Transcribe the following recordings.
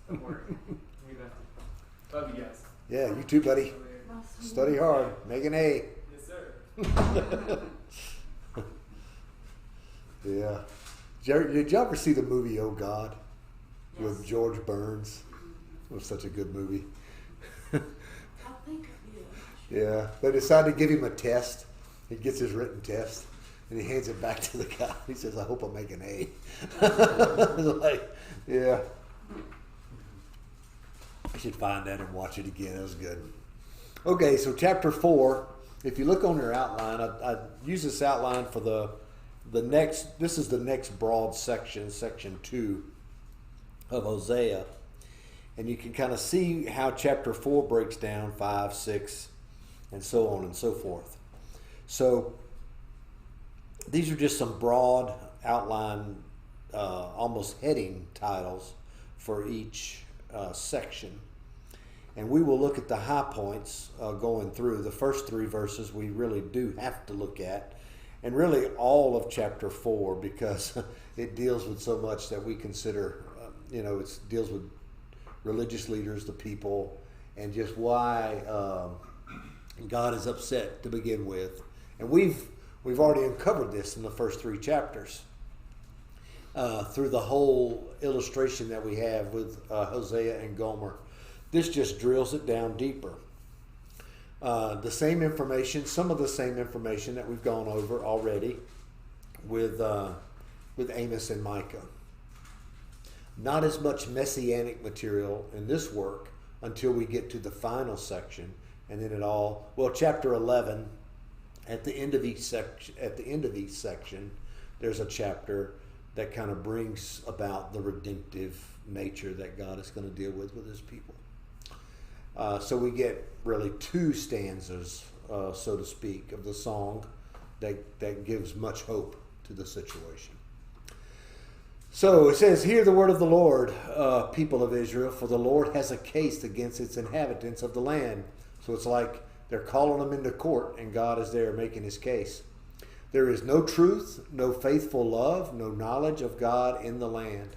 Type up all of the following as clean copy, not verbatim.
Don't worry. We got it. Love you guys. Yeah, you too, buddy. Study hard. Make an A. Yes, sir. Yeah. Did you ever see the movie Oh God with George Burns? It was such a good movie. I think I did. Yeah. They decided to give him a test. He gets his written test and he hands it back to the guy. He says, I hope I make an A. Like, yeah. I should find that and watch it again. That was good. Okay, so chapter 4. If you look on your outline, I use this outline for the next. This is the next broad section, section 2 of Hosea, and you can kind of see how chapter 4 breaks down 5, 6, and so on and so forth. So these are just some broad outline, almost heading titles for each section. And we will look at the high points going through. The first 3 verses we really do have to look at. And really all of chapter 4, because it deals with so much that we consider, it deals with religious leaders, the people, and just why God is upset to begin with. And we've already uncovered this in the first 3 chapters through the whole illustration that we have with Hosea and Gomer. This just drills it down deeper. The same information, some of the same information that we've gone over already with Amos and Micah. Not as much messianic material in this work until we get to the final section, and then chapter 11. At the end of each section, there's a chapter that kind of brings about the redemptive nature that God is going to deal with His people. So we get really 2 stanzas, so to speak, of the song that gives much hope to the situation. So it says, hear the word of the Lord, people of Israel, for the Lord has a case against its inhabitants of the land. So it's like they're calling them into court, and God is there making His case. There is no truth, no faithful love, no knowledge of God in the land.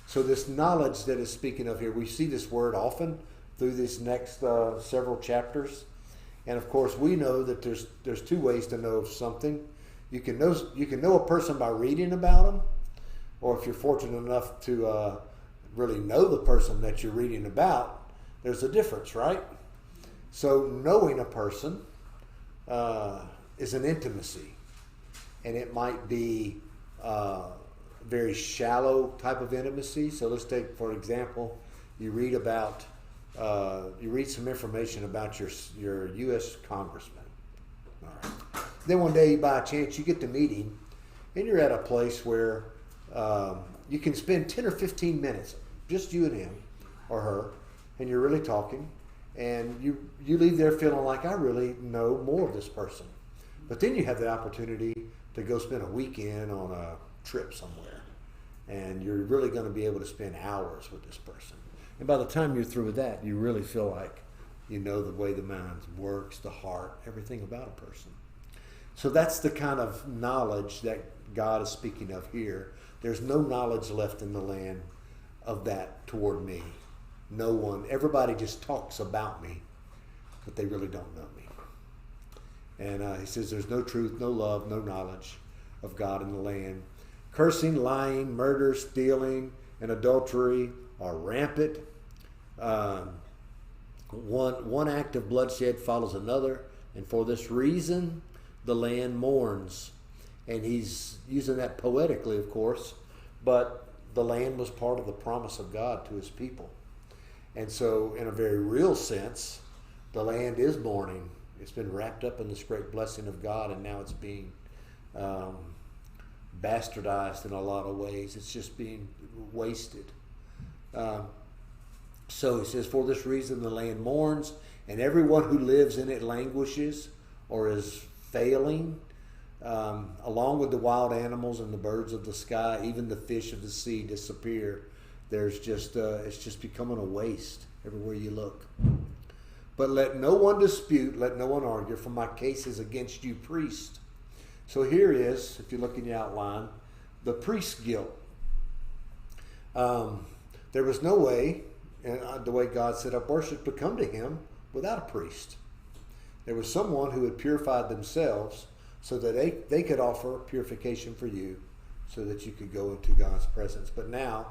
So this knowledge that is speaking of here, we see this word often through these next several chapters. And of course we know that there's 2 ways to know something. You can know a person by reading about them, or if you're fortunate enough to really know the person that you're reading about, there's a difference, right? So knowing a person is an intimacy, and it might be very shallow type of intimacy. So let's take, for example, you read some information about your U.S. congressman. All right. Then one day, by chance, you get to meet him, and you're at a place where you can spend 10 or 15 minutes, just you and him or her, and you're really talking, and you leave there feeling like, I really know more of this person. But then you have the opportunity to go spend a weekend on a trip somewhere, and you're really going to be able to spend hours with this person. And by the time you're through with that, you really feel like you know the way the mind works, the heart, everything about a person. So that's the kind of knowledge that God is speaking of here. There's no knowledge left in the land of that toward me. No one. Everybody just talks about me, but they really don't know me. And he says there's no truth, no love, no knowledge of God in the land. Cursing, lying, murder, stealing, and adultery are rampant. One act of bloodshed follows another, and for this reason the land mourns. And he's using that poetically, of course, but the land was part of the promise of God to His people. And so in a very real sense, the land is mourning. It's been wrapped up in this great blessing of God, and now it's being bastardized in a lot of ways. It's just being wasted. So he says, for this reason the land mourns, and everyone who lives in it languishes or is failing, along with the wild animals and the birds of the sky. Even the fish of the sea disappear. There's just it's just becoming a waste everywhere you look. But let no one dispute, let no one argue, for my case is against you, priest. So here is, if you look in the outline, the priest's guilt. There was no way and the way God set up worship to come to him without a priest. There was someone who had purified themselves so that they could offer purification for you so that you could go into God's presence. But now,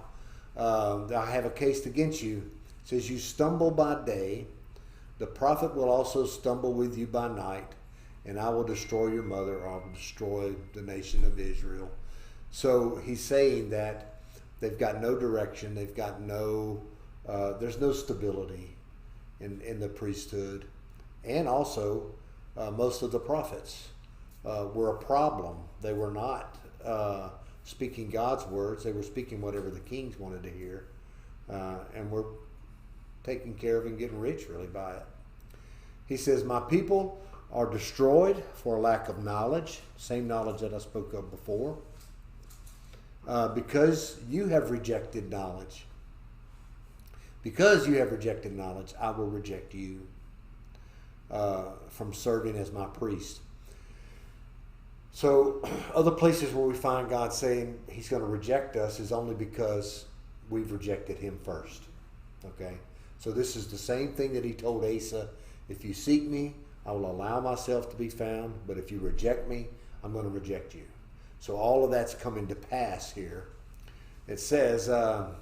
I have a case against you. It says, you stumble by day, the prophet will also stumble with you by night, and I will destroy your mother, or I will destroy the nation of Israel. So he's saying that they've got no direction, they've got no, there's no stability in the priesthood. And also, most of the prophets were a problem. They were not speaking God's words, they were speaking whatever the kings wanted to hear, and were taken care of and getting rich really by it. He says, my people are destroyed for lack of knowledge, same knowledge that I spoke of before, because you have rejected knowledge. Because you have rejected knowledge, I will reject you from serving as my priest. So other places where we find God saying he's going to reject us is only because we've rejected him first. Okay? So this is the same thing that he told Asa. If you seek me, I will allow myself to be found. But if you reject me, I'm going to reject you. So all of that's coming to pass here. It says, so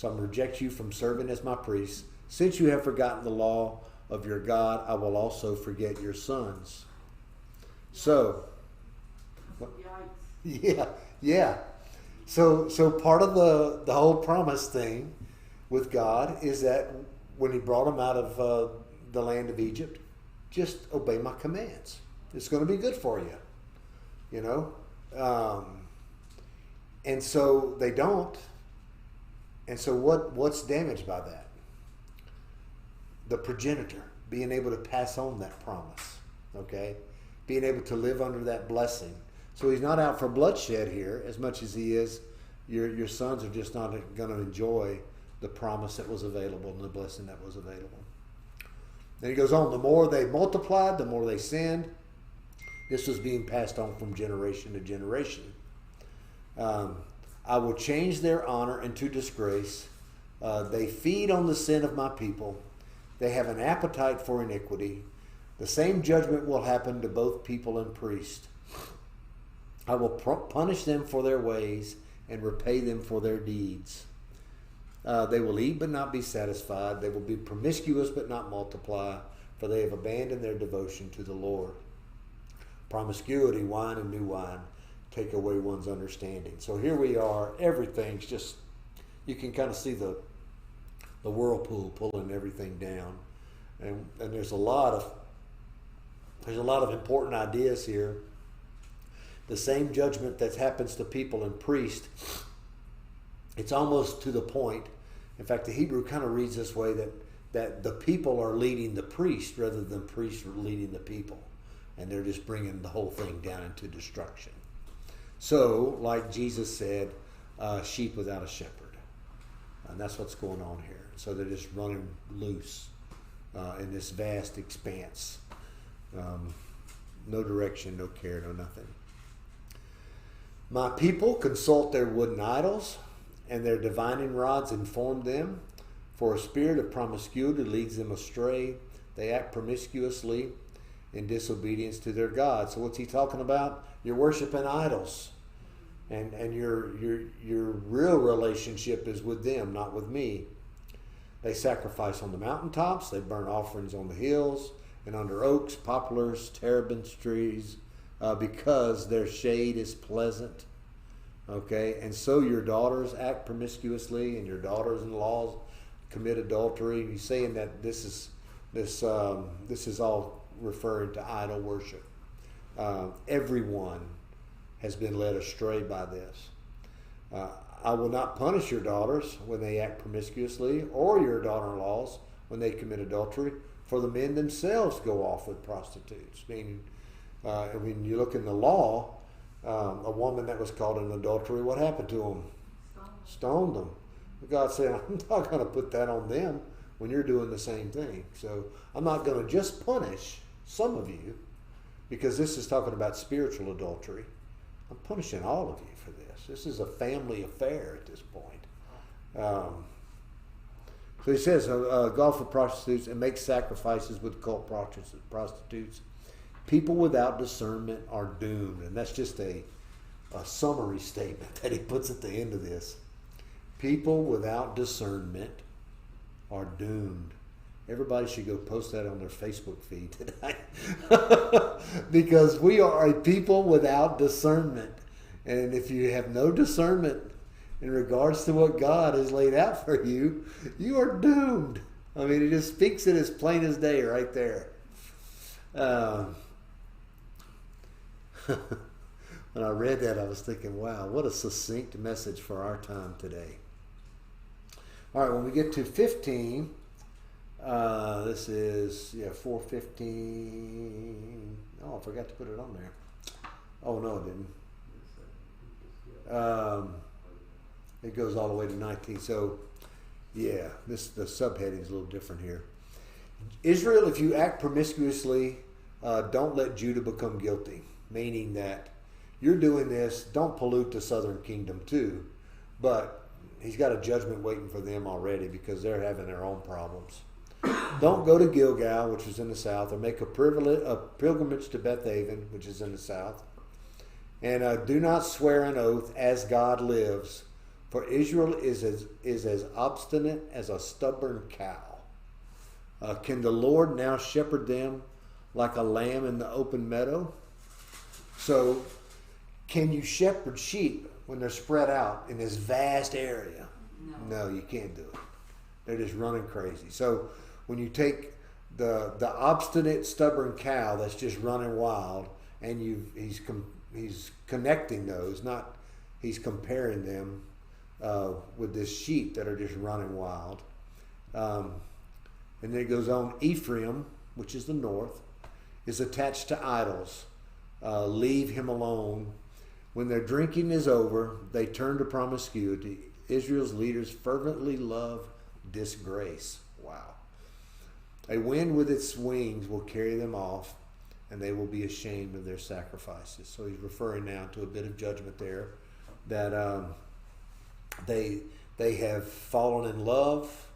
I'm going to reject you from serving as my priest. Since you have forgotten the law of your God, I will also forget your sons. So, yeah. So part of the whole promise thing with God is that when he brought them out of the land of Egypt, just obey my commands. It's going to be good for you, you know. And so they don't. And so what's damaged by that? The progenitor being able to pass on that promise, okay? Being able to live under that blessing. So he's not out for bloodshed here as much as he is. Your sons are just not going to enjoy the promise that was available and the blessing that was available. Then he goes on, the more they multiplied, the more they sinned. This was being passed on from generation to generation. I will change their honor into disgrace. They feed on the sin of my people. They have an appetite for iniquity. The same judgment will happen to both people and priest. I will punish them for their ways and repay them for their deeds. They will eat but not be satisfied. They will be promiscuous but not multiply, for they have abandoned their devotion to the Lord. Promiscuity, wine and new wine, take away one's understanding. So here we are. Everything's just, you can kind of see the whirlpool pulling everything down. And there's a lot of important ideas here. The same judgment that happens to people and priests, it's almost to the point. In fact, the Hebrew kind of reads this way, that the people are leading the priest rather than priests are leading the people. And they're just bringing the whole thing down into destruction. So, like Jesus said, sheep without a shepherd. And that's what's going on here. So they're just running loose in this vast expanse. No direction, no care, no nothing. My people consult their wooden idols, and their divining rods inform them. For a spirit of promiscuity leads them astray. They act promiscuously in disobedience to their God. So what's he talking about? You're worshiping idols. And your real relationship is with them, not with me. They sacrifice on the mountaintops. They burn offerings on the hills and under oaks, poplars, terebinth trees, because their shade is pleasant. Okay, and so your daughters act promiscuously, and your daughters-in-law commit adultery. He's saying that this is all referring to idol worship. Everyone has been led astray by this. I will not punish your daughters when they act promiscuously, or your daughter-in-laws when they commit adultery, for the men themselves go off with prostitutes. Meaning, when you look in the law, a woman that was caught in adultery, what happened to them? Stoned them. God said, I'm not going to put that on them when you're doing the same thing. So I'm not going to just punish some of you, because this is talking about spiritual adultery. I'm punishing all of you for this. This is a family affair at this point. So he says, golf with prostitutes and make sacrifices with cult prostitutes. People without discernment are doomed. And that's just a summary statement that he puts at the end of this. People without discernment are doomed. Everybody should go post that on their Facebook feed today. Because we are a people without discernment. And if you have no discernment in regards to what God has laid out for you, you are doomed. I mean, it just speaks it as plain as day right there. When I read that, I was thinking, wow, what a succinct message for our time today. All right, when we get to 15, this is, 4:15. Oh, I forgot to put it on there. Oh, no, it didn't. It goes all the way to 19. So, the subheading is a little different here. Israel, if you act promiscuously, don't let Judah become guilty. Meaning that you're doing this, don't pollute the southern kingdom too. But he's got a judgment waiting for them already because they're having their own problems. Don't go to Gilgal, which is in the south, or make a pilgrimage to Bethaven, which is in the south. And do not swear an oath as God lives, for Israel is as obstinate as a stubborn cow. Can the Lord now shepherd them like a lamb in the open meadow? So, can you shepherd sheep when they're spread out in this vast area? No, you can't do it. They're just running crazy. So, when you take the obstinate, stubborn cow that's just running wild, and he's connecting those, not he's comparing them with this sheep that are just running wild. And then it goes on. Ephraim, which is the north, is attached to idols. Leave him alone. When their drinking is over, they turn to promiscuity. Israel's leaders fervently love disgrace. Wow. A wind with its wings will carry them off, and they will be ashamed of their sacrifices. So he's referring now to a bit of judgment there, that they have fallen in love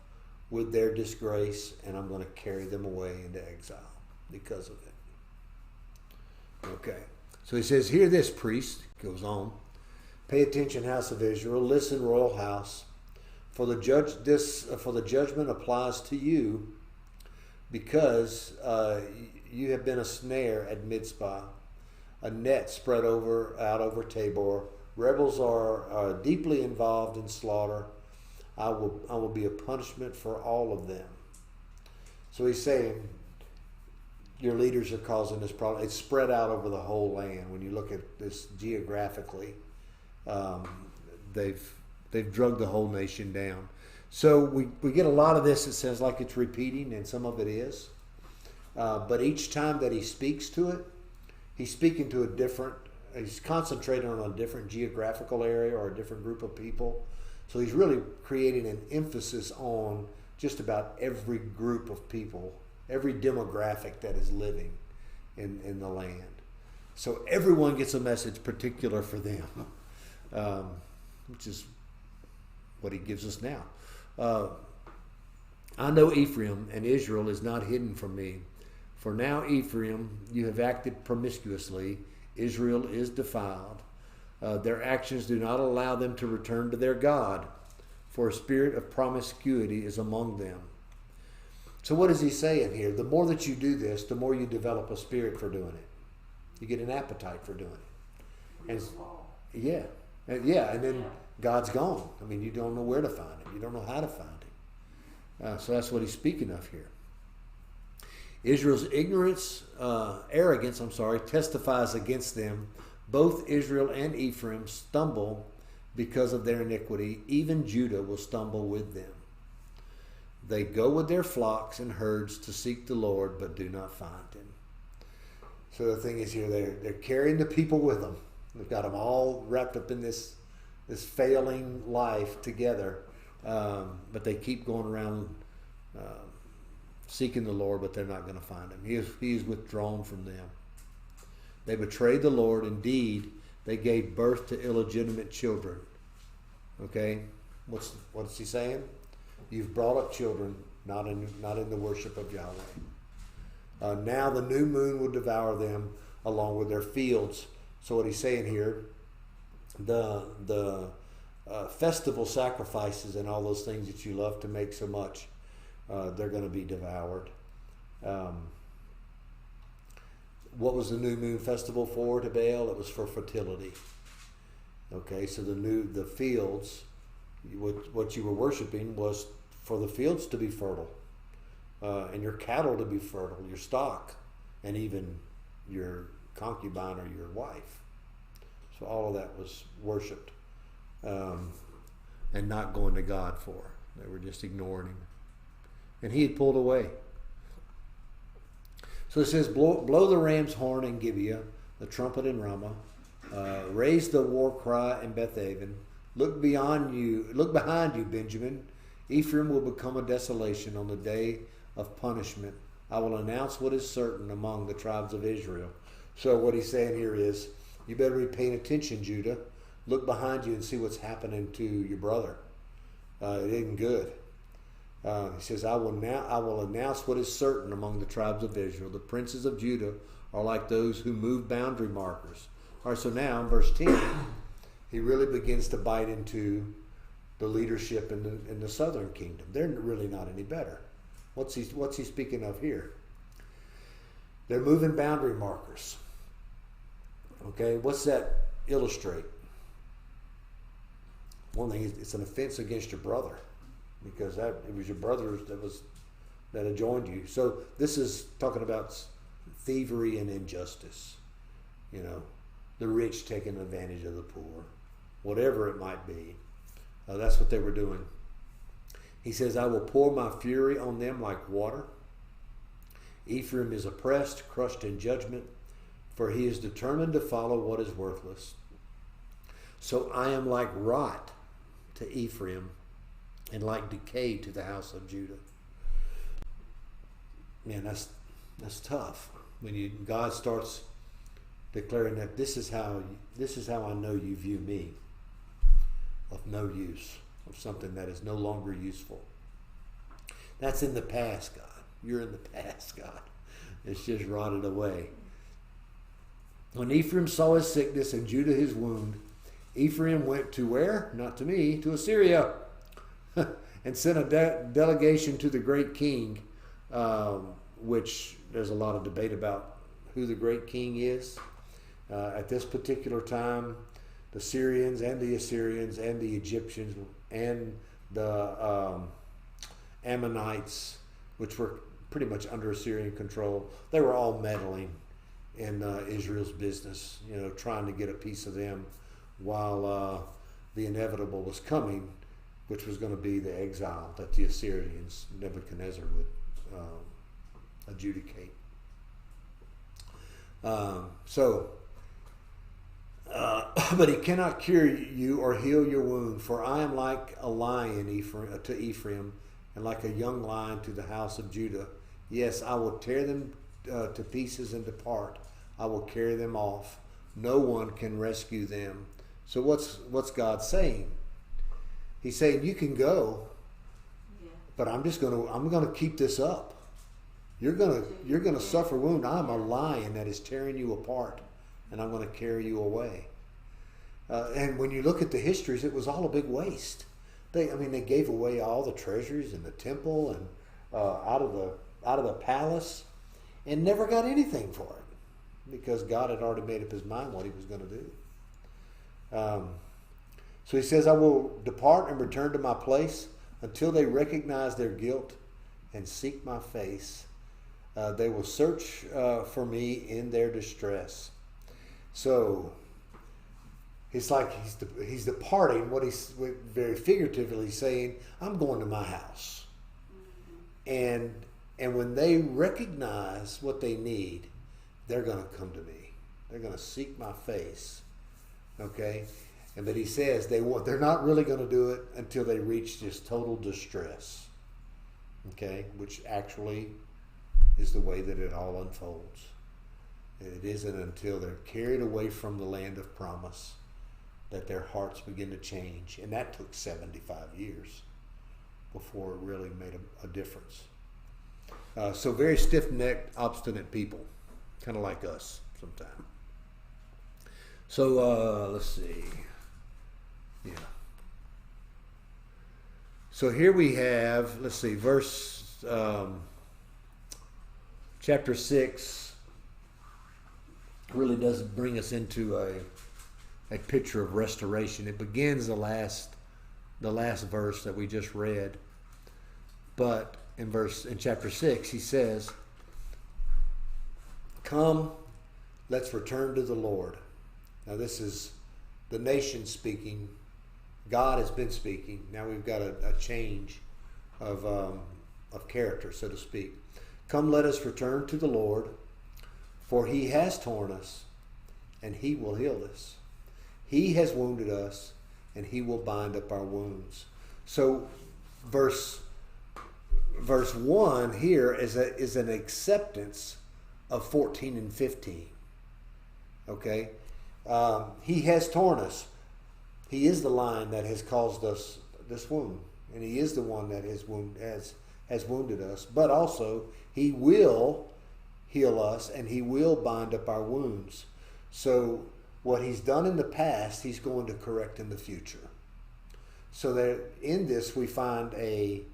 with their disgrace, and I'm going to carry them away into exile because of it. Okay. So he says, hear this, priest, goes on. Pay attention, house of Israel. Listen, royal house. For the judgment applies to you, because you have been a snare at Mizpah, a net spread out over Tabor. Rebels are deeply involved in slaughter. I will be a punishment for all of them. So he's saying, your leaders are causing this problem. It's spread out over the whole land. When you look at this geographically, they've drugged the whole nation down. So we get a lot of this. It sounds like it's repeating, and some of it is. But each time that he speaks to it, he's speaking to he's concentrating on a different geographical area or a different group of people. So he's really creating an emphasis on just about every group of people, every demographic that is living in the land. So everyone gets a message particular for them, which is what he gives us now. I know Ephraim, and Israel is not hidden from me. For now, Ephraim, you have acted promiscuously. Israel is defiled. Their actions do not allow them to return to their God, for a spirit of promiscuity is among them. So what is he saying here? The more that you do this, the more you develop a spirit for doing it. You get an appetite for doing it. And and then God's gone. I mean, you don't know where to find him. You don't know how to find him. So that's what he's speaking of here. Israel's arrogance, testifies against them. Both Israel and Ephraim stumble because of their iniquity. Even Judah will stumble with them. They go with their flocks and herds to seek the Lord, but do not find him. So the thing is here, they're carrying the people with them. They've got them all wrapped up in this failing life together. But they keep going around seeking the Lord, but they're not going to find him. He is withdrawn from them. They betrayed the Lord. Indeed, they gave birth to illegitimate children. Okay? What's he saying? You've brought up children, not in the worship of Yahweh. Now the new moon will devour them along with their fields. So what he's saying here, the festival sacrifices and all those things that you love to make so much, they're going to be devoured. What was the new moon festival for to Baal? It was for fertility. Okay, so the fields, what you were worshiping was for the fields to be fertile, and your cattle to be fertile, your stock, and even your concubine or your wife. So all of that was worshipped, and not going to God for. They were just ignoring him, and he had pulled away. So it says, blow the ram's horn in Gibeah, the trumpet in Ramah, raise the war cry in Bethaven. Look behind you, Benjamin. Ephraim will become a desolation on the day of punishment. I will announce what is certain among the tribes of Israel. So what he's saying here is, you better be paying attention, Judah. Look behind you and see what's happening to your brother. It isn't good. He says, I will announce what is certain among the tribes of Israel. The princes of Judah are like those who move boundary markers. All right, so now in verse 10, he really begins to bite into the leadership in the southern kingdom. They're really not any better. What's he speaking of here? They're moving boundary markers. Okay, what's that illustrate? One thing is it's an offense against your brother, because it was your brother that had joined you. So this is talking about thievery and injustice. You know, the rich taking advantage of the poor, whatever it might be. That's what they were doing. He says, I will pour my fury on them like water. Ephraim is oppressed, crushed in judgment, for he is determined to follow what is worthless. So I am like rot to Ephraim and like decay to the house of Judah. Man, that's tough. When God starts declaring that this is how I know you view me, of no use, of something that is no longer useful. That's in the past, God. You're in the past, God. It's just rotted away. When Ephraim saw his sickness and Judah his wound, Ephraim went to where? Not to me, to Assyria, and sent a delegation to the great king, which there's a lot of debate about who the great king is. At this particular time, the Syrians and the Assyrians and the Egyptians and the Ammonites, which were pretty much under Assyrian control, they were all meddling in Israel's business, trying to get a piece of them while the inevitable was coming, which was going to be the exile that the Assyrians, Nebuchadnezzar, would adjudicate. But he cannot cure you or heal your wound, for I am like a lion to Ephraim, and like a young lion to the house of Judah. Yes, I will tear them to pieces and depart. I will carry them off. No one can rescue them. So what's God saying? He's saying you can go, but I'm gonna keep this up. You're gonna suffer wound. I'm a lion that is tearing you apart, and I'm going to carry you away. And when you look at the histories, it was all a big waste. They gave away all the treasures in the temple and out of the palace, and never got anything for it, because God had already made up his mind what he was going to do. So he says, I will depart and return to my place until they recognize their guilt and seek my face. They will search for me in their distress. So it's like he's departing. What he's very figuratively saying, I'm going to my house. And when they recognize what they need, they're going to come to me. They're going to seek my face. Okay? But he says they're not really going to do it until they reach this total distress. Okay? Which actually is the way that it all unfolds. It isn't until they're carried away from the land of promise that their hearts begin to change. And that took 75 years. before it really made a difference. So very stiff-necked, obstinate people, kind of like us sometimes. So let's see. Yeah. So here we have, let's see, chapter 6 really does bring us into a picture of restoration. It begins the last verse that we just read, but in chapter 6 he says, "Come, let's return to the Lord." Now this is the nation speaking. God has been speaking. Now we've got a change of character, so to speak. "Come, let us return to the Lord, for he has torn us, and he will heal us. He has wounded us, and he will bind up our wounds." So verse 1 here is an acceptance of 14 and 15. Okay? He has torn us. He is the lion that has caused us this wound, and he is the one that has wounded us. But also, he will heal us, and he will bind up our wounds. So what he's done in the past, he's going to correct in the future. So that in this we find an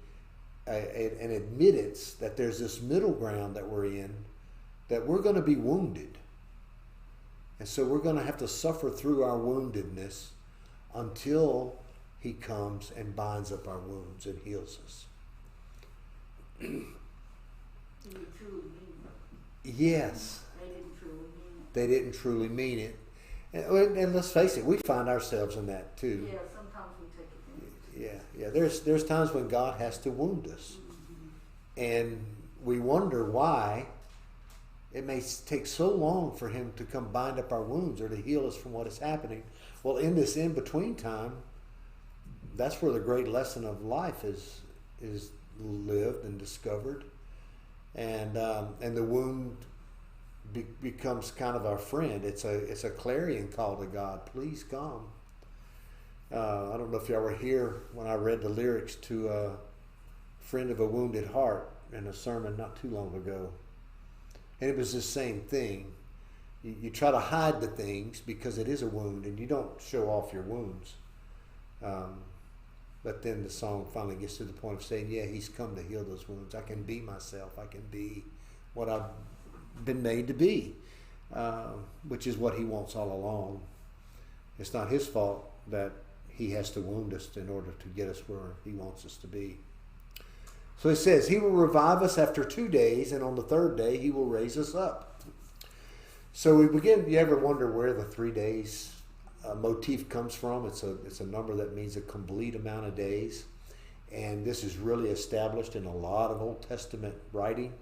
admittance that there's this middle ground that we're in, that we're going to be wounded. And so we're going to have to suffer through our woundedness until he comes and binds up our wounds and heals us. You truly mean it. Yes. They didn't truly mean it. They didn't truly mean it. And let's face it, we find ourselves in that too. Yeah, sometimes we take it. Yeah. There's times when God has to wound us. And we wonder why it may take so long for him to come bind up our wounds or to heal us from what is happening. Well, in this in-between time, that's where the great lesson of life is lived and discovered. And the wound becomes kind of our friend. It's a clarion call to God. Please come. I don't know if y'all were here when I read the lyrics to Friend of a Wounded Heart in a sermon not too long ago. And it was the same thing. You try to hide the things because it is a wound, and you don't show off your wounds. But then the song finally gets to the point of saying, yeah, he's come to heal those wounds. I can be myself. I can be what I've been made to be, which is what he wants all along. It's not his fault that he has to wound us in order to get us where he wants us to be. So he says, he will revive us after 2 days, and on the third day he will raise us up. So we begin, you ever wonder where the 3 days motif comes from? It's a number that means a complete amount of days. And this is really established in a lot of Old Testament writing.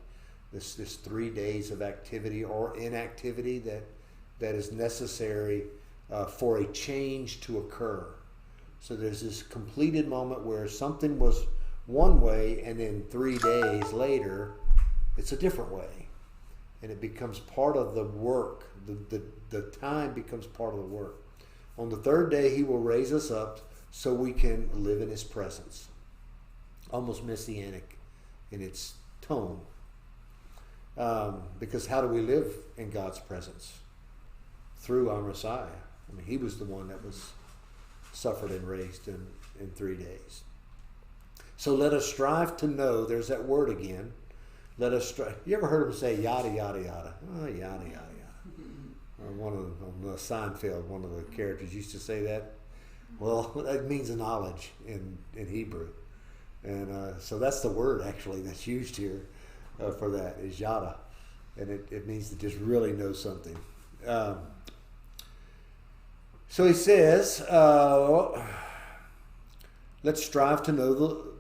This 3 days of activity or inactivity that is necessary for a change to occur. So there's this completed moment where something was one way, and then 3 days later, it's a different way. And it becomes part of the work. The time becomes part of the work. On the third day, he will raise us up so we can live in his presence. Almost messianic in its tone. Because how do we live in God's presence? Through our Messiah. I mean, he was the one that was suffered and raised in 3 days. So let us strive to know, there's that word again. Let us strive. You ever heard him say yada, yada, yada? Oh, yada, yada, yada. On Seinfeld, one of the characters used to say that. Well, that means knowledge in Hebrew. And so that's the word actually that's used here for that is yada. And it means to just really know something. So he says, let's strive to know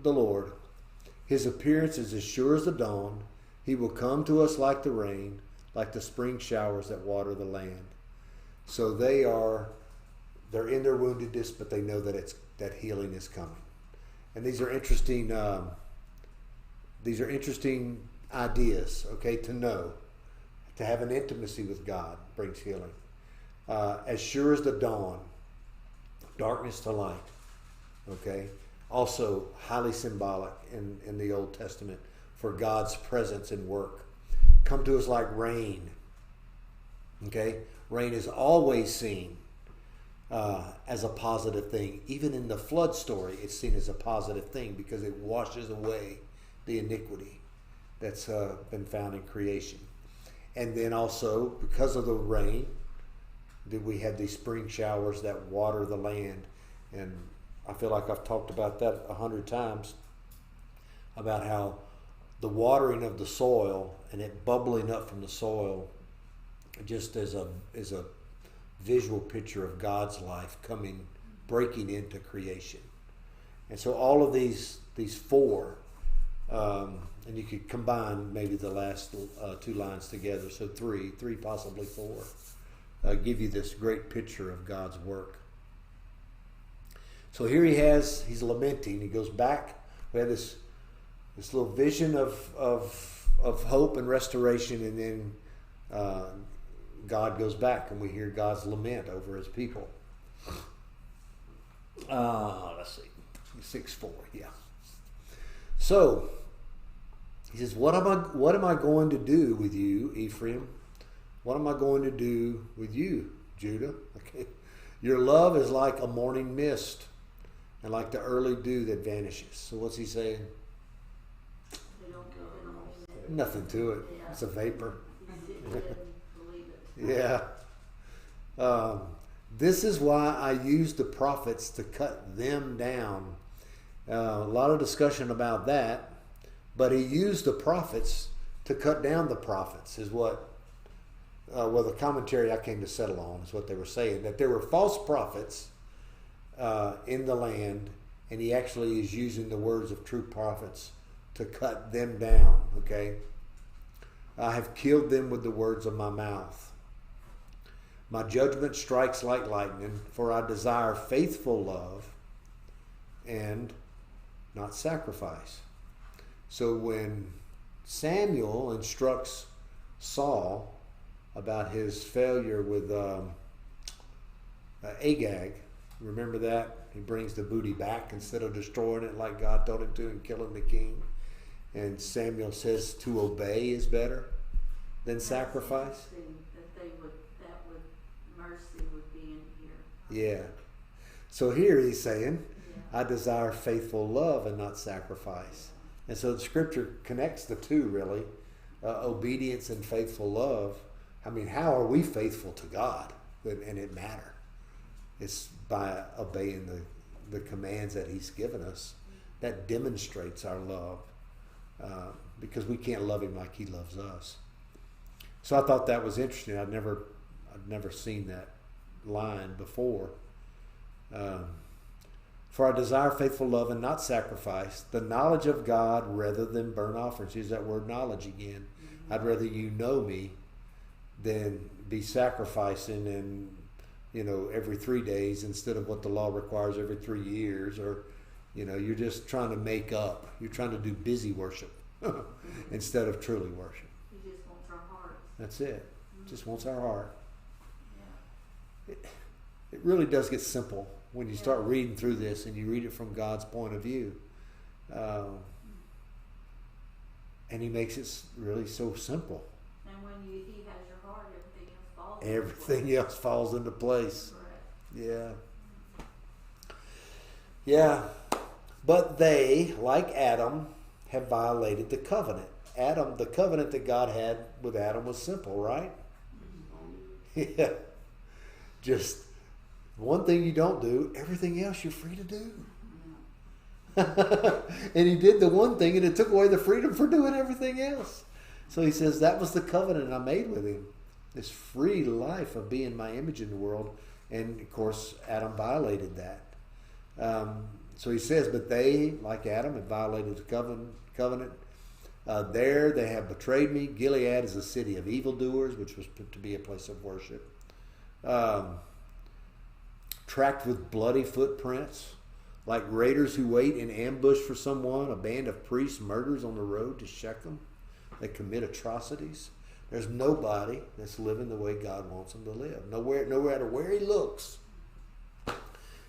the Lord. His appearance is as sure as the dawn. He will come to us like the rain, like the spring showers that water the land. So they're in their woundedness, but they know that healing is coming. And these are interesting ideas, okay, to know. To have an intimacy with God brings healing. As sure as the dawn, darkness to light. Okay? also highly symbolic in the Old Testament for God's presence and work. Come to us like rain. Okay? Rain is always seen as a positive thing. Even in the flood story, it's seen as a positive thing because it washes away the iniquity that's been found in creation. And then also, because of the rain, that we have these spring showers that water the land. And I feel like I've talked about that 100 times, about how the watering of the soil and it bubbling up from the soil just is a visual picture of God's life breaking into creation. And so all of these four, and you could combine maybe the last two lines together, so three, possibly four, give you this great picture of God's work. So here he's lamenting. He goes back. We have this little vision of hope and restoration, and then God goes back, and we hear God's lament over his people. Let's see, 6:4, yeah. So he says, "What am I going to do with you, Ephraim? What am I going to do with you, Judah? Okay. Your love is like a morning mist, and like the early dew that vanishes." So what's he saying? They don't believe it. Nothing to it. Yeah. It's a vapor. He didn't believe it. Yeah. This is why I use the prophets to cut them down. A lot of discussion about that, but he used the prophets to cut down the prophets, is what, the commentary I came to settle on is what they were saying, that there were false prophets in the land, and he actually is using the words of true prophets to cut them down, okay? I have killed them with the words of my mouth. My judgment strikes like lightning, for I desire faithful love and not sacrifice. So when Samuel instructs Saul about his failure with Agag, remember that? He brings the booty back instead of destroying it like God told him to and killing the king. And Samuel says to obey is better than sacrifice. Mercy would be in here. Yeah. So here he's saying, I desire faithful love and not sacrifice. And so the scripture connects the two, really. Obedience and faithful love. I mean, how are we faithful to God? And it matter. It's by obeying the commands that he's given us. That demonstrates our love. Because we can't love him like he loves us. So I thought that was interesting. I'd never seen that line before. For I desire faithful love and not sacrifice, the knowledge of God rather than burnt offerings. Use that word knowledge again. Mm-hmm. I'd rather you know me than be sacrificing and every 3 days instead of what the law requires every 3 years, or you're just trying to make up. You're trying to do busy worship instead of truly worship. He just wants our hearts. That's it. Mm-hmm. Just wants our heart. Yeah. It really does get simple when you start reading through this and you read it from God's point of view. And he makes it really so simple. And when he has your heart, everything else falls into place. Correct. Yeah. Yeah. But they, like Adam, have violated the covenant. The covenant that God had with Adam was simple, right? Yeah. Just one thing you don't do, everything else you're free to do. And he did the one thing, and it took away the freedom for doing everything else. So he says, that was the covenant I made with him. This free life of being my image in the world. And, of course, Adam violated that. So he says, but they, like Adam, have violated the covenant. There they have betrayed me. Gilead is a city of evildoers, which was put to be a place of worship. Tracked with bloody footprints, like raiders who wait in ambush for someone. A band of priests murders on the road to Shechem. They commit atrocities. There's nobody that's living the way God wants them to live. No matter where he looks,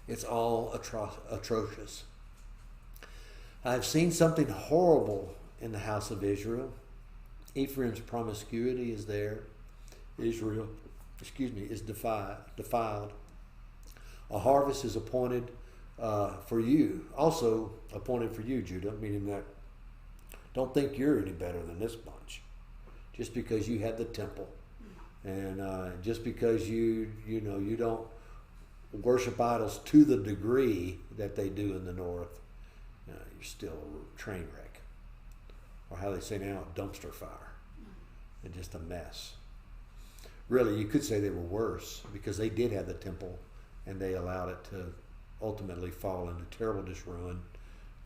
it's all atrocious. I've seen something horrible in the house of Israel. Ephraim's promiscuity is there. Israel, is defiled. A harvest is appointed for you, also appointed for you, Judah, meaning that don't think you're any better than this bunch, just because you had the temple, and just because you don't worship idols to the degree that they do in the north, you're still a train wreck, or how they say now, a dumpster fire, and just a mess. Really, you could say they were worse because they did have the temple, and they allowed it to ultimately fall into terrible ruin,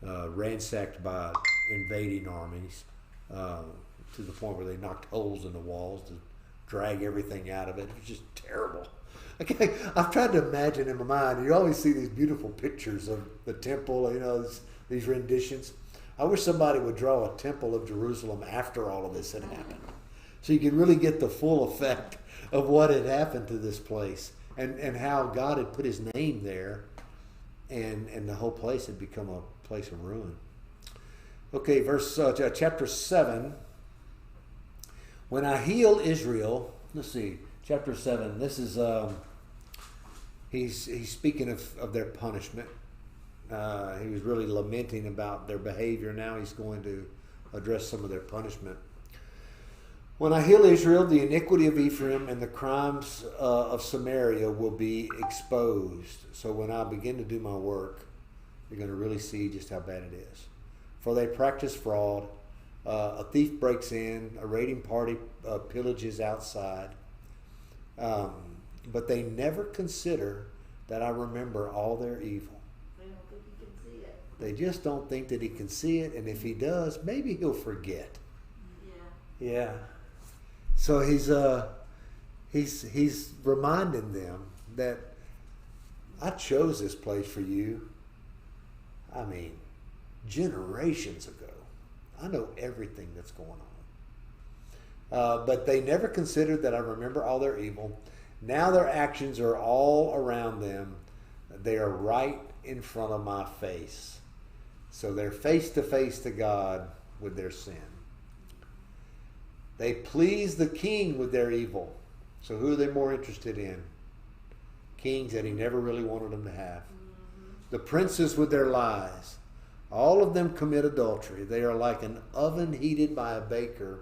ransacked by invading armies, to the point where they knocked holes in the walls to drag everything out of it. It was just terrible. Okay, I've tried to imagine in my mind. You always see these beautiful pictures of the temple, these renditions. I wish somebody would draw a temple of Jerusalem after all of this had happened, so you can really get the full effect of what had happened to this place, and how God had put his name there, and the whole place had become a place of ruin. Okay, chapter 7. When I heal Israel, let's see, chapter 7. This is he's speaking of their punishment. He was really lamenting about their behavior. Now he's going to address some of their punishment. When I heal Israel, the iniquity of Ephraim and the crimes of Samaria will be exposed. So when I begin to do my work, you're going to really see just how bad it is. For they practice fraud. A thief breaks in. A raiding party pillages outside. But they never consider that I remember all their evil. They don't think you can see it. They just don't think that he can see it. And if he does, maybe he'll forget. Yeah. Yeah. So he's reminding them that I chose this place for you. I mean, generations ago. I know everything that's going on. But they never considered that I remember all their evil. Now their actions are all around them. They are right in front of my face. So they're face to face to God with their sin. They please the king with their evil. So who are they more interested in? Kings that he never really wanted them to have. The princes with their lies. All of them commit adultery. They are like an oven heated by a baker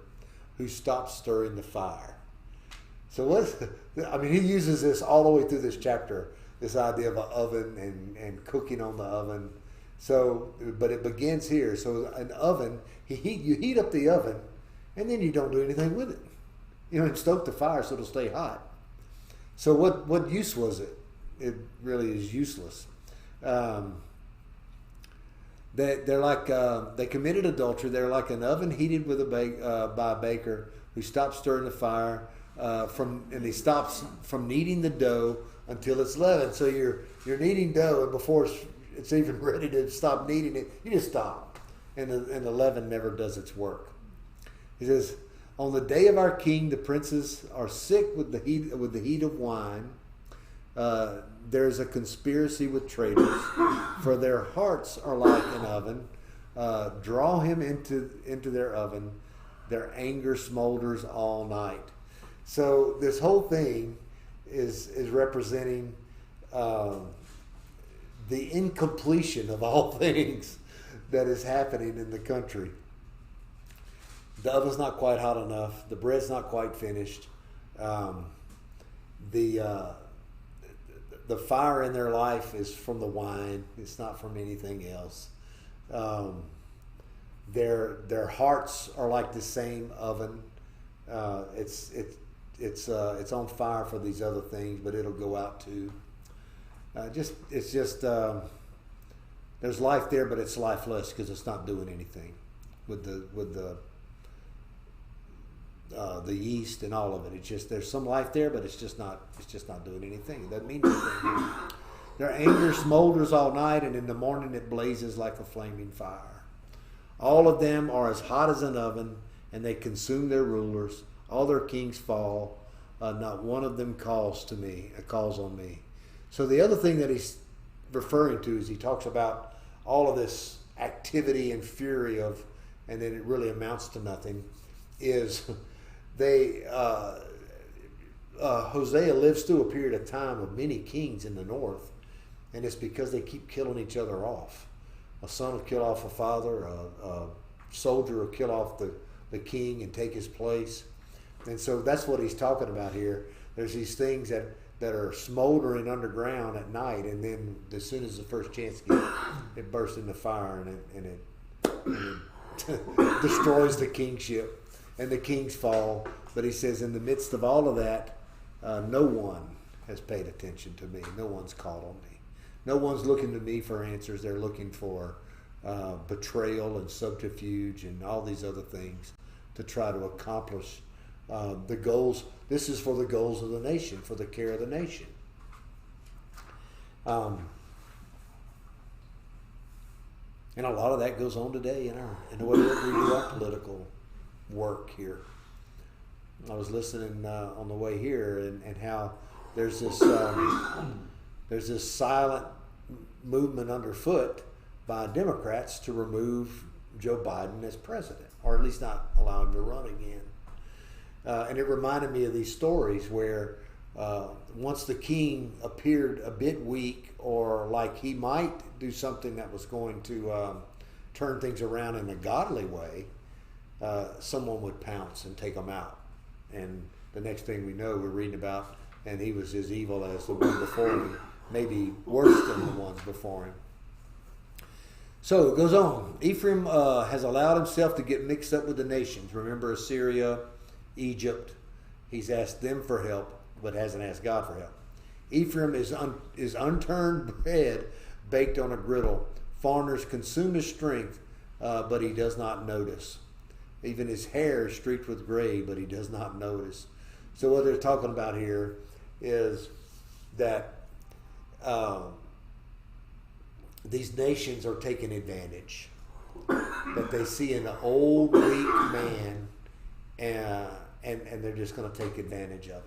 who stops stirring the fire. So he uses this all the way through this chapter, this idea of an oven and cooking on the oven. So, but it begins here. So an oven, you heat up the oven, and then you don't do anything with it. And stoke the fire so it'll stay hot. So what use was it? It really is useless. They're like they committed adultery. They're like an oven heated with by a baker who stops stirring the fire and he stops from kneading the dough until it's leavened. So you're kneading dough, and before it's even ready to stop kneading it, you just stop, and the leaven never does its work. He says, on the day of our king, the princes are sick with the heat of wine. There's a conspiracy with traitors, for their hearts are like an oven. Draw him into their oven. Their anger smolders all night. So this whole thing is representing the incompletion of all things that is happening in the country. The oven's not quite hot enough. The bread's not quite finished. The fire in their life is from the wine. It's not from anything else. Their hearts are like the same oven. It's on fire for these other things, but it'll go out too. There's life there, but it's lifeless because it's not doing anything with the yeast and all of it. It's just there's some life there, but it's just not doing anything. It doesn't mean anything. Their anger smolders all night, and in the morning it blazes like a flaming fire. All of them are as hot as an oven, and they consume their rulers. All their kings fall. Not one of them calls on me. So the other thing that he's referring to is he talks about all of this activity and fury of, and then it really amounts to nothing, is they Hosea lives through a period of time of many kings in the north, and it's because they keep killing each other off. A son will kill off a father, a soldier will kill off the king and take his place. And so that's what he's talking about here. There's these things that are smoldering underground at night, and then as soon as the first chance gets, it bursts into fire and it destroys the kingship, and the kings fall. But he says, in the midst of all of that, no one has paid attention to me. No one's called on me. No one's looking to me for answers. They're looking for betrayal and subterfuge and all these other things to try to accomplish the goals. This is for the goals of the nation, for the care of the nation. And a lot of that goes on today in the way that we do our political work here. I was listening on the way here, and how there's this silent movement underfoot by Democrats to remove Joe Biden as president, or at least not allow him to run again. And it reminded me of these stories where once the king appeared a bit weak, or like he might do something that was going to turn things around in a godly way, someone would pounce and take him out. And the next thing we know, we're reading about, and he was as evil as the one before him, maybe worse than the ones before him. So it goes on. Ephraim has allowed himself to get mixed up with the nations. Remember Assyria, Egypt. He's asked them for help, but hasn't asked God for help. Ephraim is unturned bread baked on a griddle. Foreigners consume his strength, but he does not notice. Even his hair is streaked with gray, but he does not notice. So what they're talking about here is that these nations are taking advantage. That they see an old, weak man, and they're just going to take advantage of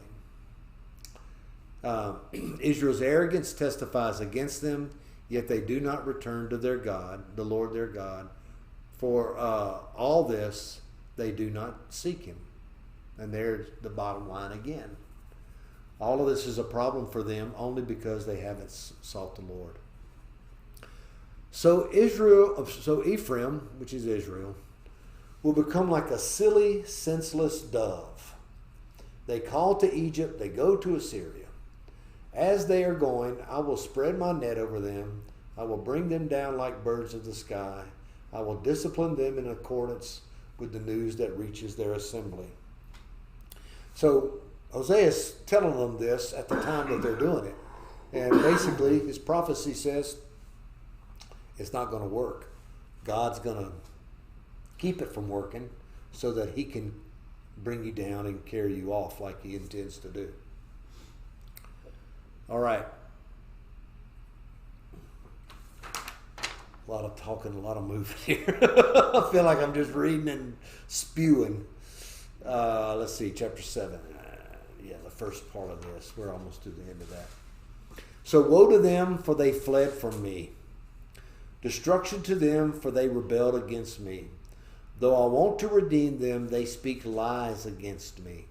him. Israel's arrogance testifies against them, yet they do not return to their God, the Lord their God. For all this, they do not seek him. And there's the bottom line again. All of this is a problem for them only because they haven't sought the Lord. So Ephraim, which is Israel, will become like a silly, senseless dove. They call to Egypt, they go to Assyria. As they are going, I will spread my net over them. I will bring them down like birds of the sky. I will discipline them in accordance with the news that reaches their assembly. So Hosea is telling them this at the time that they're doing it. And basically his prophecy says it's not going to work. God's going to keep it from working so that he can bring you down and carry you off like he intends to do. All right. A lot of talking, a lot of moving here. I feel like I'm just reading and spewing. Let's see, chapter 7. The first part of this. We're almost to the end of that. So woe to them, for they fled from me. Destruction to them, for they rebelled against me. Though I want to redeem them, they speak lies against me.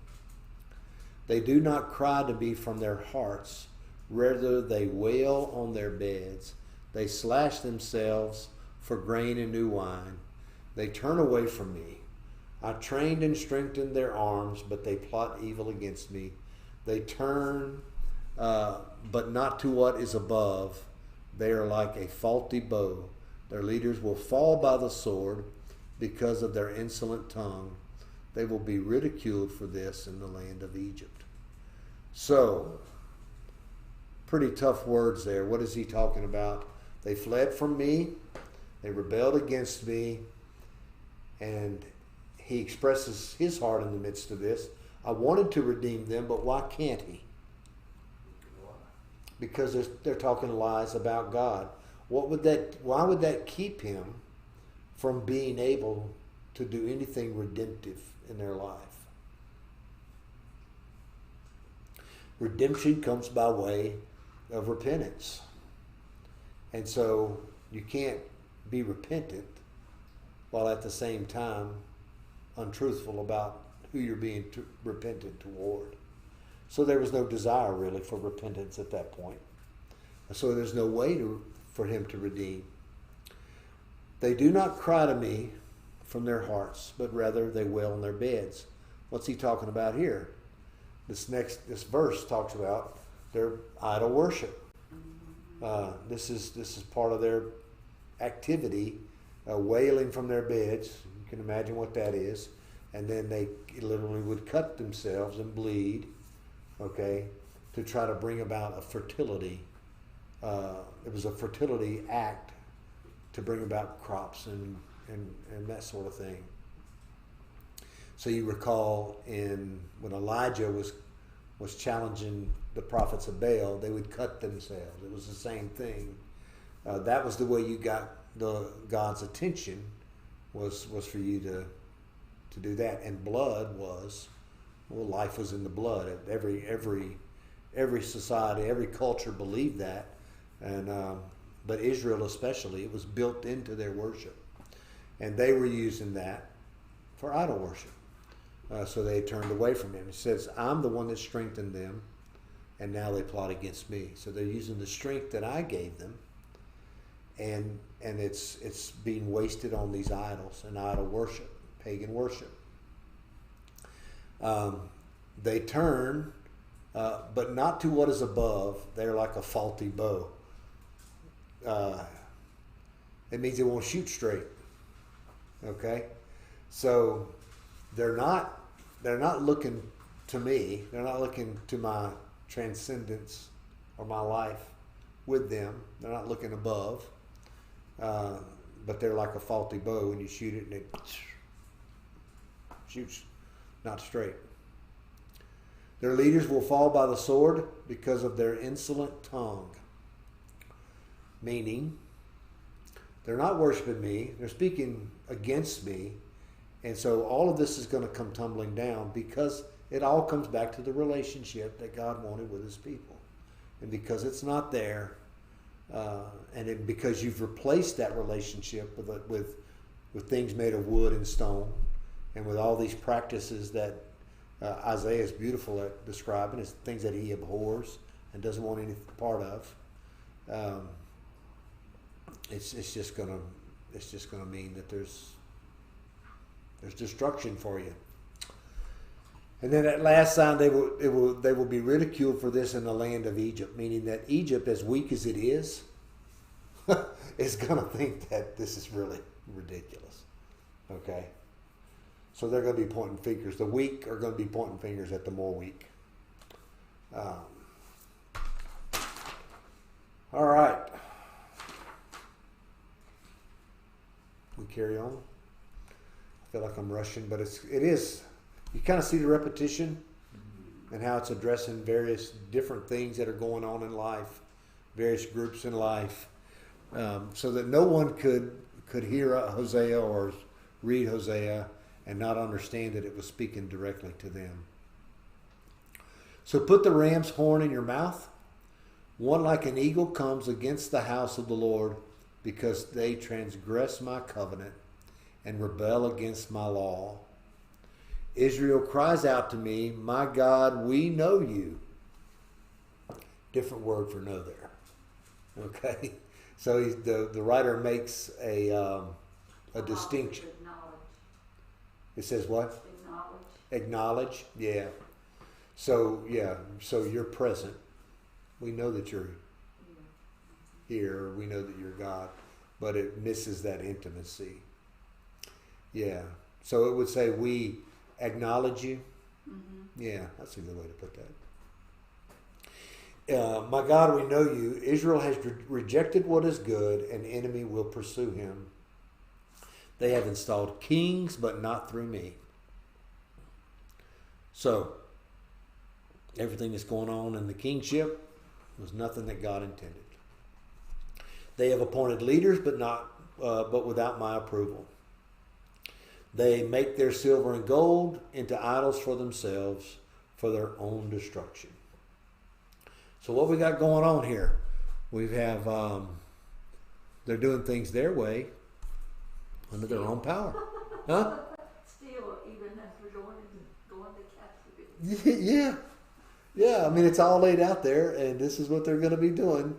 They do not cry to me from their hearts. Rather, they wail on their beds. They slash themselves for grain and new wine. They turn away from me. I trained and strengthened their arms, but they plot evil against me. They turn, but not to what is above. They are like a faulty bow. Their leaders will fall by the sword because of their insolent tongue. They will be ridiculed for this in the land of Egypt. So, pretty tough words there. What is he talking about? They fled from me. They rebelled against me. And he expresses his heart in the midst of this. I wanted to redeem them, but why can't he? Because they're talking lies about God. Why would that keep him from being able to do anything redemptive in their life? Redemption comes by way of repentance. And so you can't be repentant while at the same time untruthful about who you're being repentant toward. So there was no desire really for repentance at that point. So there's no way for him to redeem. They do not cry to me from their hearts, but rather they wail in their beds. What's he talking about here? This verse talks about their idol worship. This is part of their activity, wailing from their beds. You can imagine what that is. And then they literally would cut themselves and bleed, okay, to try to bring about a fertility. It was a fertility act to bring about crops and that sort of thing. So you recall when Elijah was challenging the prophets of Baal, they would cut themselves. It was the same thing. That was the way you got God's attention, was for you to do that. And blood life was in the blood. Every society, every culture believed that, but Israel especially, it was built into their worship, and they were using that for idol worship. So they turned away from him. It says, I'm the one that strengthened them, and now they plot against me. So they're using the strength that I gave them, and it's being wasted on these idols and idol worship, pagan worship. They turn, but not to what is above. They're like a faulty bow. It means they won't shoot straight. Okay, so they're not looking to me. They're not looking to my transcendence or my life with them. They're not looking above. But they're like a faulty bow. When you shoot it, and it shoots not straight. Their leaders will fall by the sword because of their insolent tongue. Meaning, they're not worshiping me. They're speaking against me. And so all of this is going to come tumbling down because it all comes back to the relationship that God wanted with his people. And because it's not there, because you've replaced that relationship with things made of wood and stone, and with all these practices that Isaiah is beautiful at describing as things that he abhors and doesn't want any part of, it's just gonna mean that there's destruction for you. And then at last sign, they will be ridiculed for this in the land of Egypt, meaning that Egypt, as weak as it is going to think that this is really ridiculous. Okay? So they're going to be pointing fingers. The weak are going to be pointing fingers at the more weak. All right. We carry on. I feel like I'm rushing, but it is. You kind of see the repetition and how it's addressing various different things that are going on in life, various groups in life, so that no one could hear Hosea or read Hosea and not understand that it was speaking directly to them. So put the ram's horn in your mouth. One like an eagle comes against the house of the Lord, because they transgress my covenant and rebel against my law. Israel cries out to me, my God, we know you. Different word for know there. Okay? So the writer makes a distinction. Acknowledge. It says what? Acknowledge. Acknowledge, yeah. So you're present. We know that you're here. We know that you're God. But it misses that intimacy. Yeah. So it would say we acknowledge you. Mm-hmm. Yeah, that's a good way to put that. My God, we know you. Israel has rejected what is good. An enemy will pursue him. They have installed kings, but not through me. So, everything that's going on in the kingship was nothing that God intended. They have appointed leaders, but without my approval. They make their silver and gold into idols for themselves, for their own destruction. So what we got going on here? We have They're doing things their way under their own power. Huh? Still, even as we're going to captivity. Yeah. Yeah, I mean, it's all laid out there, and this is what they're going to be doing.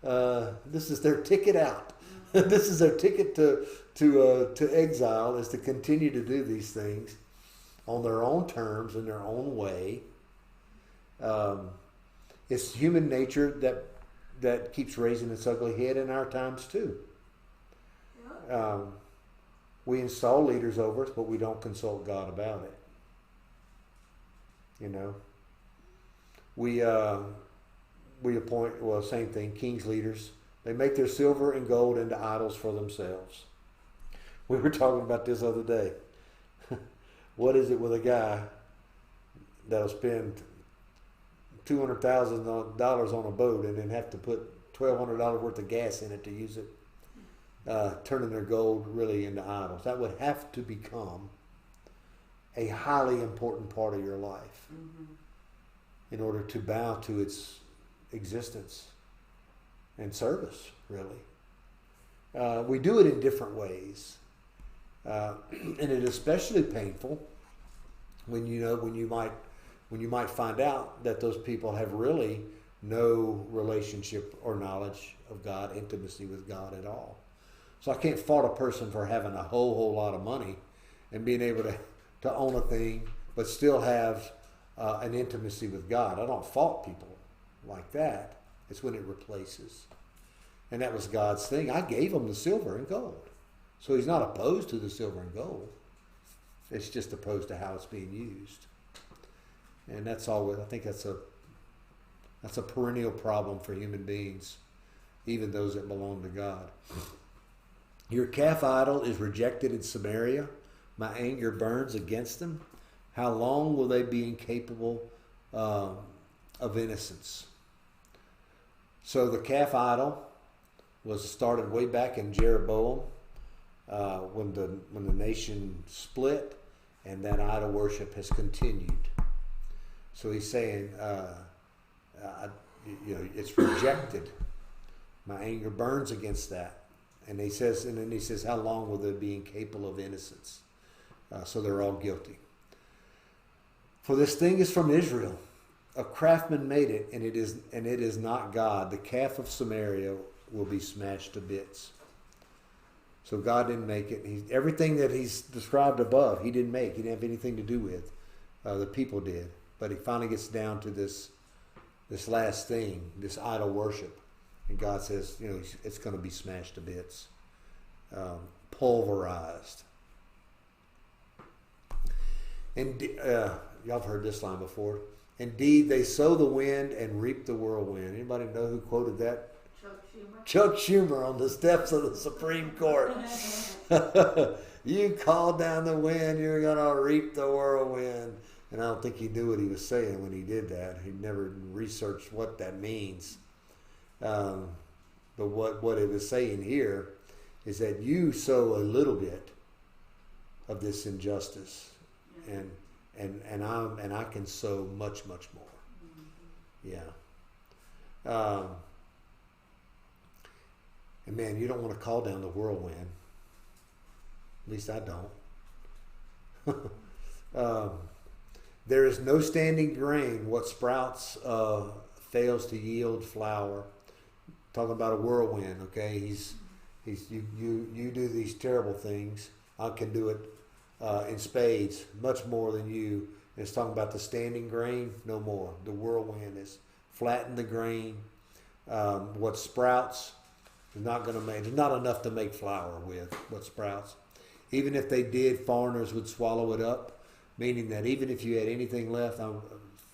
This is their ticket out. This is their ticket to exile, is to continue to do these things on their own terms, in their own way. It's human nature that keeps raising its ugly head in our times too. Yeah. We install leaders over us, but we don't consult God about it. You know, we appoint, well, same thing, king's leaders. They make their silver and gold into idols for themselves. We were talking about this other day. What is it with a guy that'll spend $200,000 on a boat and then have to put $1,200 worth of gas in it to use it, turning their gold really into idols? That would have to become a highly important part of your life in order to bow to its existence and service, really. We do it in different ways. And it is especially painful when you might find out that those people have really no relationship or knowledge of God, intimacy with God at all. So I can't fault a person for having a whole lot of money and being able to own a thing, but still have an intimacy with God. I don't fault people like that. It's when it replaces. And that was God's thing. I gave him the silver and gold. So he's not opposed to the silver and gold. It's just opposed to how it's being used. And that's always, I think that's a perennial problem for human beings, even those that belong to God. Your calf idol is rejected in Samaria. My anger burns against them. How long will they be incapable of innocence? So the calf idol was started way back in Jeroboam when the nation split, and that idol worship has continued. So he's saying, it's rejected. My anger burns against that. And then he says, how long will they be incapable of innocence? So they're all guilty. For this thing is from Israel. A craftsman made it, and it is not God. The calf of Samaria will be smashed to bits. So God didn't make it. Everything that he's described above, he didn't make. He didn't have anything to do with. The people did. But he finally gets down to this last thing, this idol worship. And God says, it's going to be smashed to bits, pulverized. And y'all have heard this line before. Indeed, they sow the wind and reap the whirlwind. Anybody know who quoted that? Chuck Schumer. Chuck Schumer on the steps of the Supreme Court. You call down the wind, you're going to reap the whirlwind. And I don't think he knew what he was saying when he did that. He never researched what that means. But what it was saying here is that you sow a little bit of this injustice, and I can sow much more. Yeah. And man, you don't want to call down the whirlwind. At least I don't. There is no standing grain. What sprouts fails to yield flour. Talking about a whirlwind, okay? You do these terrible things. I can do it in spades, much more than you. And it's talking about the standing grain, no more. The whirlwind is flatten the grain. What sprouts is not going to make. There's not enough to make flour with. What sprouts, even if they did, foreigners would swallow it up. Meaning that even if you had anything left,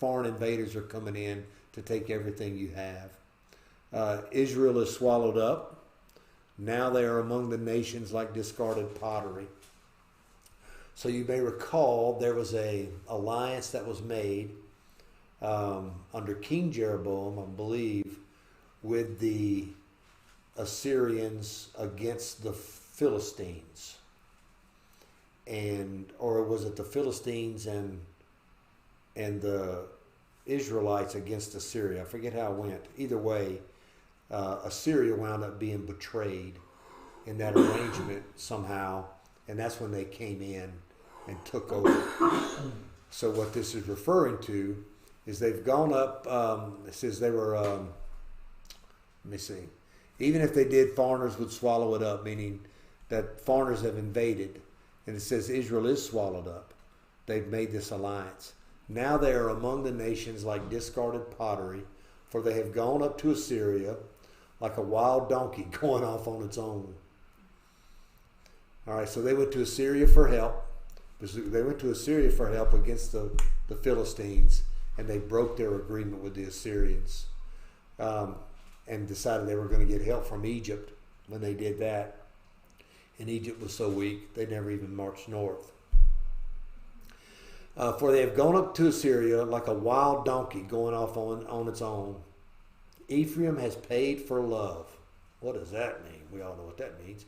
foreign invaders are coming in to take everything you have. Israel is swallowed up. Now they are among the nations like discarded pottery. So you may recall there was an alliance that was made under King Jeroboam, I believe, with the Assyrians against the Philistines. Or was it the Philistines and the Israelites against Assyria? I forget how it went. Either way, Assyria wound up being betrayed in that arrangement somehow, and that's when they came in and took over. So what this is referring to is they've gone up. It says they were. Let me see. Even if they did, foreigners would swallow it up, meaning that foreigners have invaded, and it says Israel is swallowed up. They've made this alliance. Now they are among the nations like discarded pottery, for they have gone up to Assyria like a wild donkey going off on its own. All right, so they went to Assyria for help. They went to Assyria for help against the Philistines, and they broke their agreement with the Assyrians, and decided they were going to get help from Egypt when they did that. And Egypt was so weak, they never even marched north. For they have gone up to Assyria like a wild donkey going off on its own. Ephraim has paid for love. What does that mean? We all know what that means.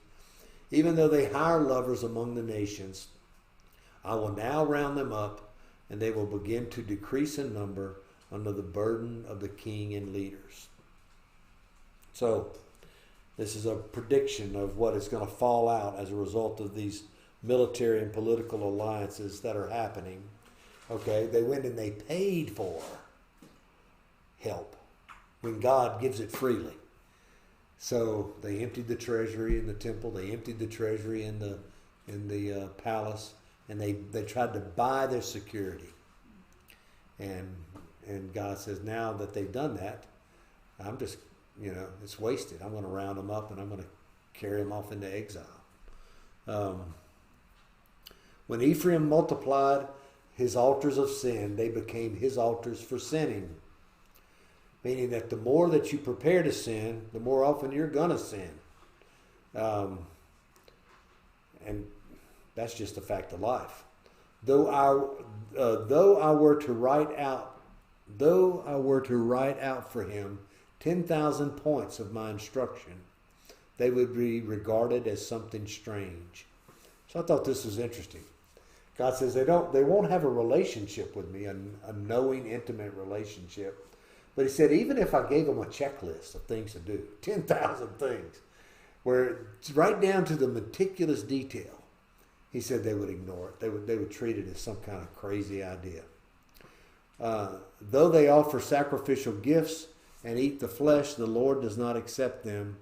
Even though they hire lovers among the nations, I will now round them up, and they will begin to decrease in number under the burden of the king and leaders. So, this is a prediction of what is going to fall out as a result of these military and political alliances that are happening. Okay, they went and they paid for help when God gives it freely. So they emptied the treasury in the temple, they emptied the treasury in the palace, and they tried to buy their security. And God says, now that they've done that, I'm just, it's wasted. I'm going to round them up and I'm going to carry them off into exile. When Ephraim multiplied his altars of sin, they became his altars for sinning. Meaning that the more that you prepare to sin, the more often you're going to sin. And that's just a fact of life. Though I were to write out for him 10,000 points of my instruction, they would be regarded as something strange. So I thought this was interesting. God says they won't have a relationship with me, a knowing, intimate relationship. But he said, even if I gave them a checklist of things to do, 10,000 things, where it's right down to the meticulous detail, he said they would ignore it. They would treat it as some kind of crazy idea. Though they offer sacrificial gifts and eat the flesh, the Lord does not accept them.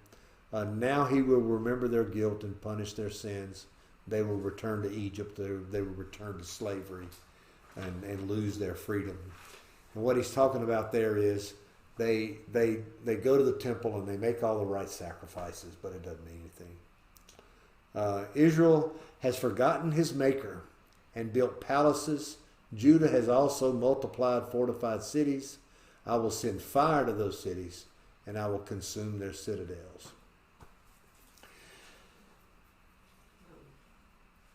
Now he will remember their guilt and punish their sins. They will return to Egypt. They will return to slavery and lose their freedom. And what he's talking about there is they go to the temple and they make all the right sacrifices, but it doesn't mean anything. Israel has forgotten his maker and built palaces. Judah has also multiplied fortified cities. I will send fire to those cities, and I will consume their citadels.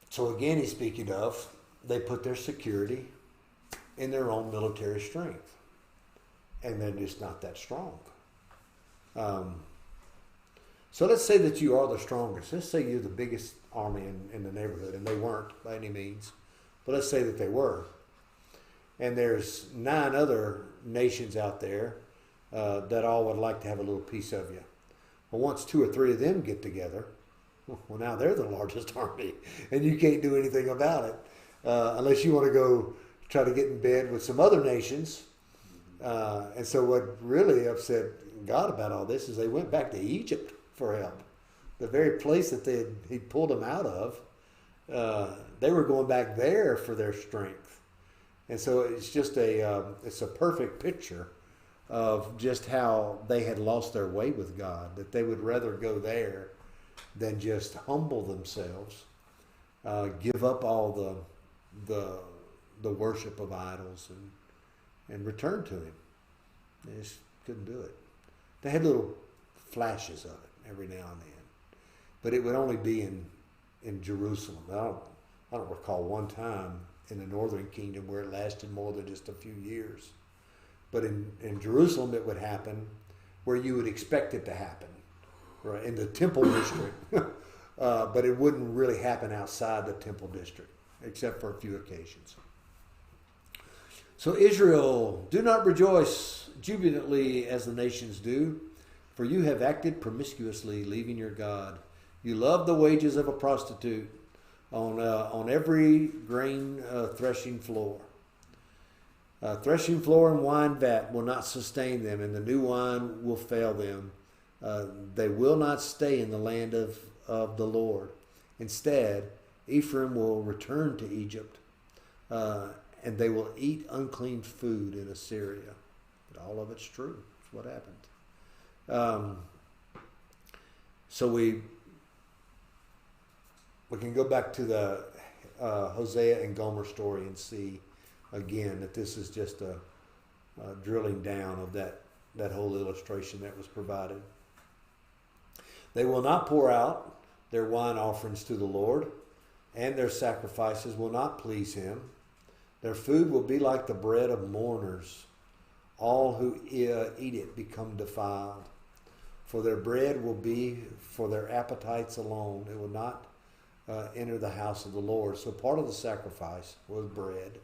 So again, he's speaking of, they put their security in their own military strength. And they're just not that strong. So let's say that you are the strongest. Let's say you're the biggest army in the neighborhood, and they weren't by any means. But let's say that they were. And there's 9 other nations out there that all would like to have a little piece of you. Well, once 2 or 3 of them get together, well, now they're the largest army, and you can't do anything about it unless you want to go try to get in bed with some other nations. And so what really upset God about all this is they went back to Egypt for help. The very place that he'd pulled them out of, they were going back there for their strength. And so it's just it's a perfect picture of just how they had lost their way with God, that they would rather go there than just humble themselves, give up all the worship of idols and return to him. They just couldn't do it. They had little flashes of it every now and then, but it would only be in Jerusalem. I don't recall one time in the northern kingdom where it lasted more than just a few years. But in Jerusalem it would happen where you would expect it to happen, right, in the temple district. But it wouldn't really happen outside the temple district, except for a few occasions. So Israel, do not rejoice jubilantly as the nations do, for you have acted promiscuously, leaving your God. You love the wages of a prostitute on every grain threshing floor. Threshing floor and wine vat will not sustain them, and the new wine will fail them. They will not stay in the land of the Lord. Instead, Ephraim will return to Egypt, and they will eat unclean food in Assyria. But all of it's true. It's what happened. So we can go back to the Hosea and Gomer story and see again that this is just a drilling down of that whole illustration that was provided. They will not pour out their wine offerings to the Lord, and their sacrifices will not please him. Their food will be like the bread of mourners. All who eat it become defiled. For their bread will be for their appetites alone. It will not enter the house of the Lord. So part of the sacrifice was bread.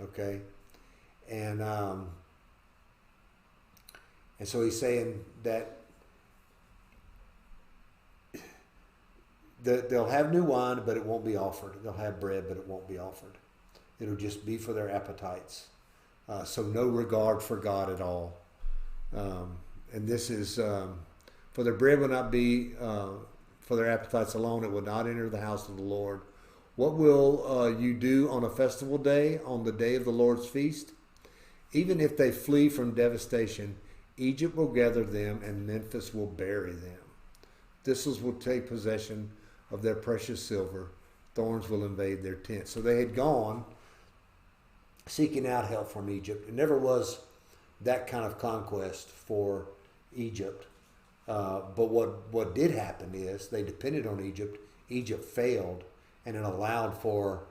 Okay? And so he's saying that they'll have new wine, but it won't be offered. They'll have bread, but it won't be offered. It'll just be for their appetites. So no regard for God at all. And this is, for their bread will not be for their appetites alone. It will not enter the house of the Lord. What will you do on a festival day, on the day of the Lord's feast? Even if they flee from devastation, Egypt will gather them and Memphis will bury them. Thistles will take possession of their precious silver. Thorns will invade their tents. So they had gone seeking out help from Egypt. It never was that kind of conquest for Egypt. But what did happen is they depended on Egypt. Egypt failed, and it allowed for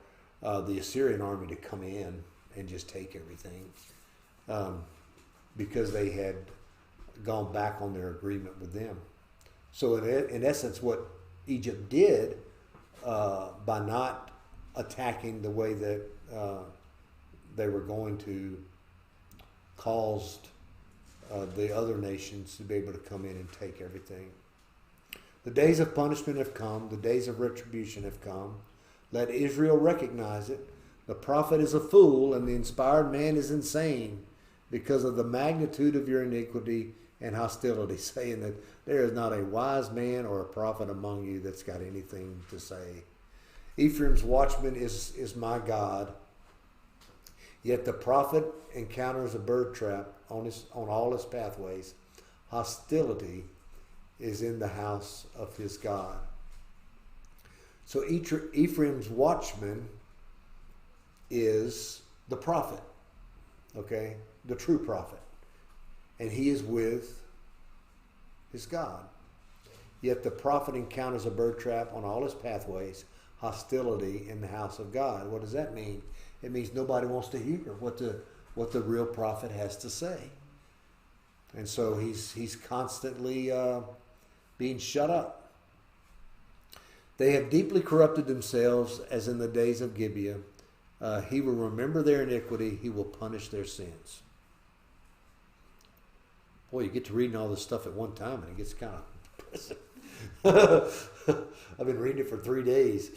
the Assyrian army to come in and just take everything because they had gone back on their agreement with them. So in essence, what Egypt did by not attacking the way that they were going to caused the other nations to be able to come in and take everything. The days of punishment have come. The days of retribution have come. Let Israel recognize it. The prophet is a fool and the inspired man is insane because of the magnitude of your iniquity and hostility, saying that there is not a wise man or a prophet among you that's got anything to say. Ephraim's watchman is my God. Yet the prophet encounters a bird trap on all his pathways. Hostility is in the house of his God. So Ephraim's watchman is the prophet, okay? The true prophet. And he is with his God. Yet the prophet encounters a bird trap on all his pathways. Hostility in the house of God. What does that mean? It means nobody wants to hear what the real prophet has to say. And so he's constantly being shut up. They have deeply corrupted themselves as in the days of Gibeah. He will remember their iniquity. He will punish their sins. Boy, you get to reading all this stuff at one time and it gets kind of depressing. I've been reading it for 3 days.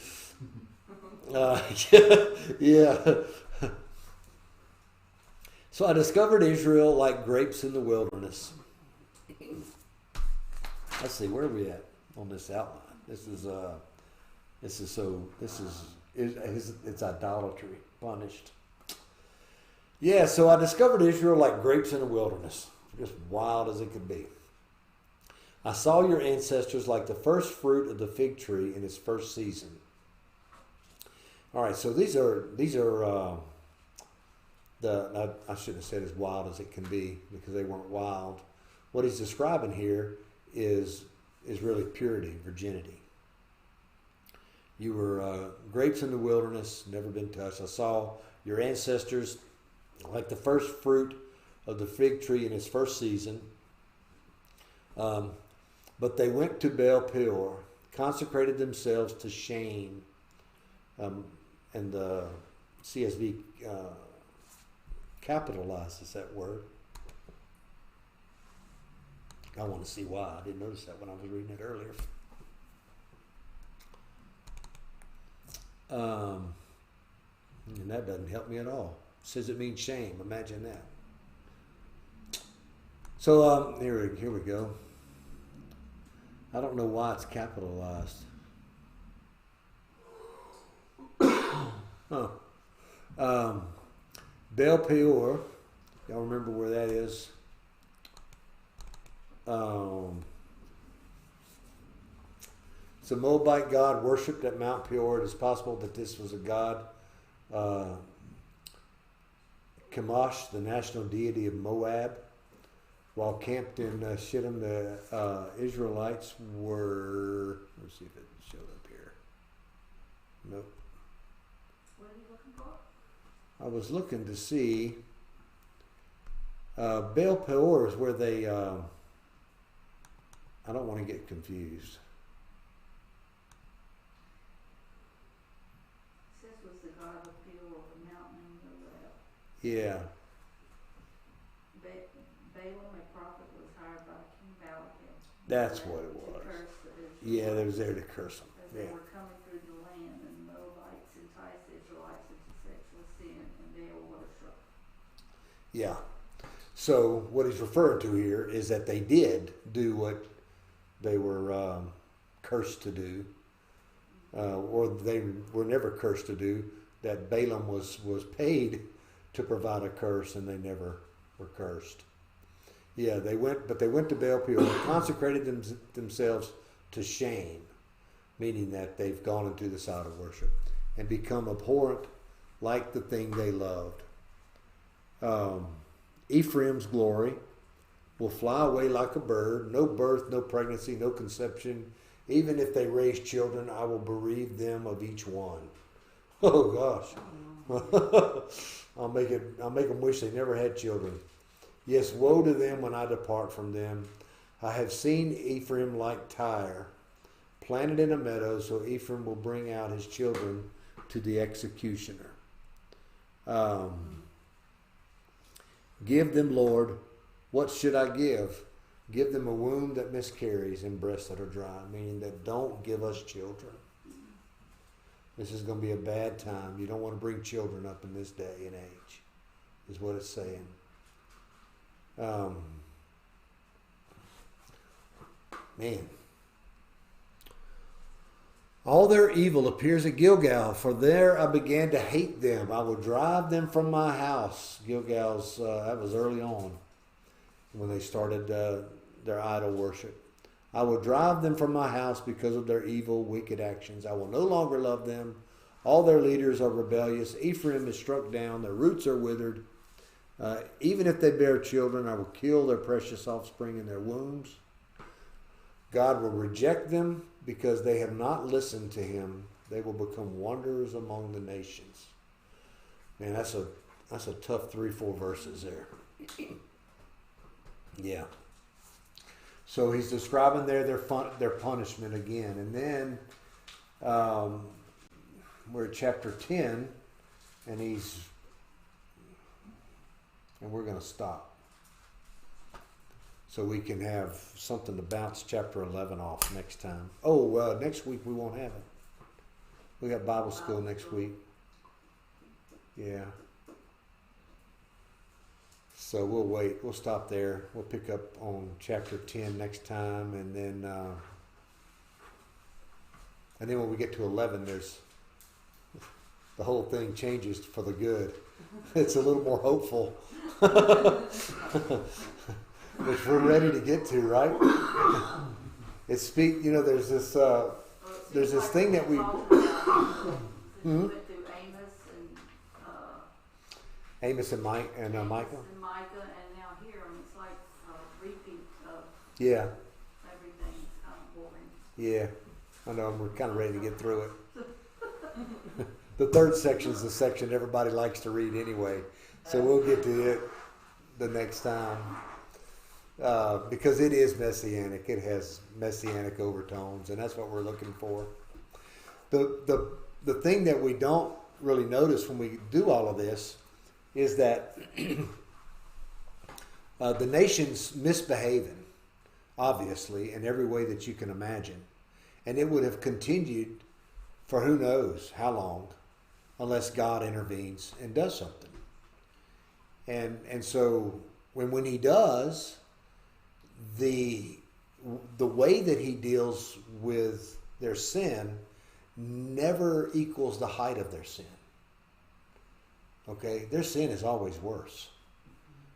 Yeah. So I discovered Israel like grapes in the wilderness. Let's see, where are we at on this outline? It's idolatry punished. Yeah, so I discovered Israel like grapes in the wilderness, just wild as it could be. I saw your ancestors like the first fruit of the fig tree in its first season. All right, so these are I shouldn't have said as wild as it can be because they weren't wild. What he's describing here is really purity, virginity. You were grapes in the wilderness, never been touched. I saw your ancestors like the first fruit of the fig tree in its first season. But they went to Baal Peor, consecrated themselves to shame. And the CSV capitalizes that word. I want to see why. I didn't notice that when I was reading it earlier. And that doesn't help me at all. It says it means shame. Imagine that. So here we go. I don't know why it's capitalized. Baal Peor. Y'all remember where that is? It's a Moabite god worshipped at Mount Peor. It is possible that this was a god, Chemosh, the national deity of Moab. While camped in Shittim, the Israelites were. Let's see if it showed up here. Nope. What are you looking for? I was looking to see. Baal Peor is where they. I don't want to get confused. This was the god of Peor of the mountain in Moab. Yeah. Balaam, a prophet, was hired by King Balak. That's what it to was. curse the Israelites. Yeah, they was there to curse them. As Yeah. they were coming through the land, and the Moabites enticed the Israelites into sexual sin and Baal worship. Yeah. So what he's referring to here is that they did do what they were cursed to do, or they were never cursed to do. That Balaam was paid to provide a curse, and they never were cursed. Yeah, they went to Baal Peor, consecrated themselves to shame, meaning that they've gone into this idol worship and become abhorrent like the thing they loved. Ephraim's glory will fly away like a bird. No birth, no pregnancy, no conception. Even if they raise children, I will bereave them of each one. Oh gosh. I'll make them wish they never had children. Yes, woe to them when I depart from them. I have seen Ephraim like Tyre, planted in a meadow, so Ephraim will bring out his children to the executioner. Give them, Lord, what should I give? Give them a womb that miscarries and breasts that are dry, meaning that don't give us children. This is going to be a bad time. You don't want to bring children up in this day and age, is what it's saying. Man. All their evil appears at Gilgal, for there I began to hate them. I will drive them from my house. Gilgal's, that was early on when they started their idol worship. I will drive them from my house because of their evil, wicked actions. I will no longer love them. All their leaders are rebellious. Ephraim is struck down. Their roots are withered. Even if they bear children, I will kill their precious offspring in their wombs. God will reject them because they have not listened to him. They will become wanderers among the nations. Man, that's a tough 3-4 verses there. Yeah. So he's describing there their punishment again. And then we're at chapter 10, and we're going to stop. So we can have something to bounce chapter 11 off next time. Oh, next week we won't have it. We got Bible school next week. Yeah. So we'll wait. We'll stop there. We'll pick up on chapter 10 next time, and then when we get to 11, the whole thing changes for the good. It's a little more hopeful, which we're ready to get to, right? There's this thing that we. Hmm? Went through Amos and Micah. and Micah, and now here, and it's like a repeat of Yeah. everything. It's kind of boring. Yeah. I know. We're kind of ready to get through it. The third section is the section everybody likes to read anyway, so we'll get to it the next time. Because it is messianic. It has messianic overtones, and that's what we're looking for. The thing that we don't really notice when we do all of this is that the nation's misbehaving, obviously, in every way that you can imagine. And it would have continued for who knows how long, unless God intervenes and does something. And so when he does, the way that he deals with their sin never equals the height of their sin. Okay, their sin is always worse,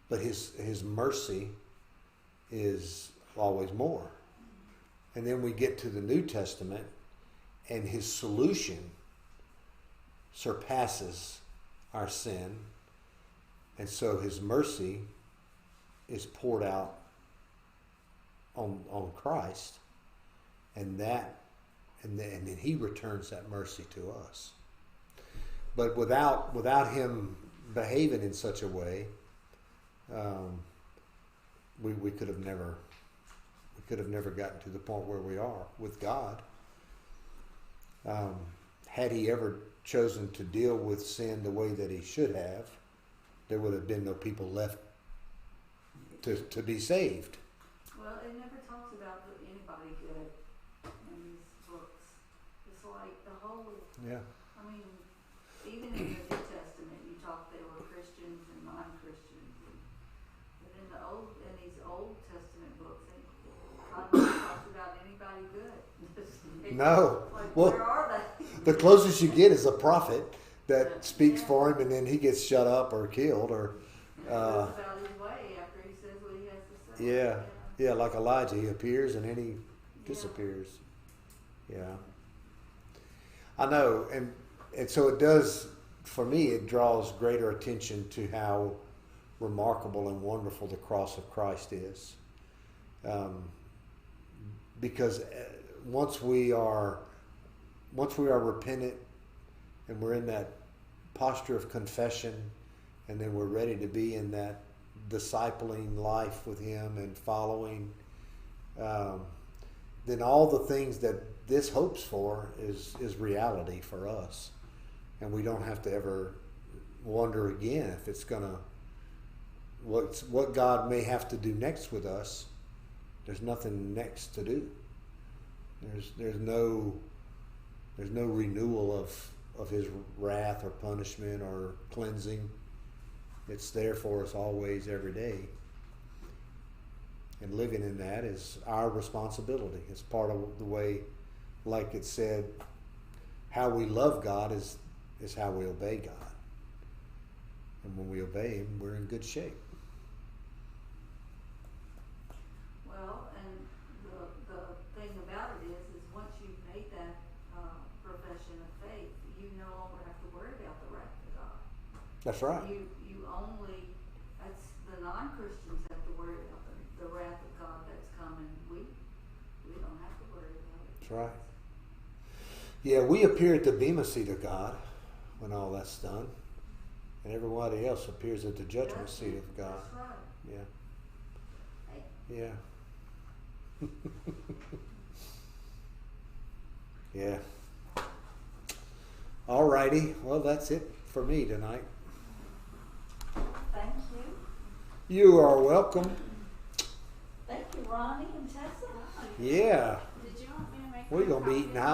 but his mercy is always more. And then we get to the New Testament, and his solution surpasses our sin, and so his mercy is poured out on Christ, and then he returns that mercy to us. But without him behaving in such a way, we could have never gotten to the point where we are with God. Had he ever chosen to deal with sin the way that he should have, there would have been no people left to be saved. Well, it never talks about anybody good in these books. It's like the whole, Yeah. I mean, even in the New Testament, you talk there were Christians and non-Christians. But in these Old Testament books, God never talks about anybody good. No. Like, Well, where are they? the closest you get is a prophet that speaks for him, and then he gets shut up or killed, or Goes about his way after he says what he has to say. yeah, like Elijah, he appears and then he disappears. Yeah, I know, and so it does. For me, it draws greater attention to how remarkable and wonderful the cross of Christ is, because once we are repentant and we're in that posture of confession, and then we're ready to be in that discipling life with him and following, then all the things that this hopes for is reality for us. And we don't have to ever wonder again if it's gonna, what God may have to do next with us. There's nothing next to do. There's no renewal of his wrath or punishment or cleansing. It's there for us always, every day. And living in that is our responsibility. It's part of the way, like it said, how we love God is how we obey God. And when we obey him, we're in good shape. Well, and the thing about it is once you've made that profession of faith, you no longer have to worry about the wrath of God. That's right. That's the non-Christians have to worry about the wrath of God that's coming. We don't have to worry about it. That's right. Yeah, we appear at the bema seat of God when all that's done. And everybody else appears at the judgment seat of God. That's right. Yeah. Yeah. All righty. Well, that's it for me tonight. Thank you. You are welcome. Thank you, Ronnie and Tessa. Yeah. Did you want me to make We're going to be eating how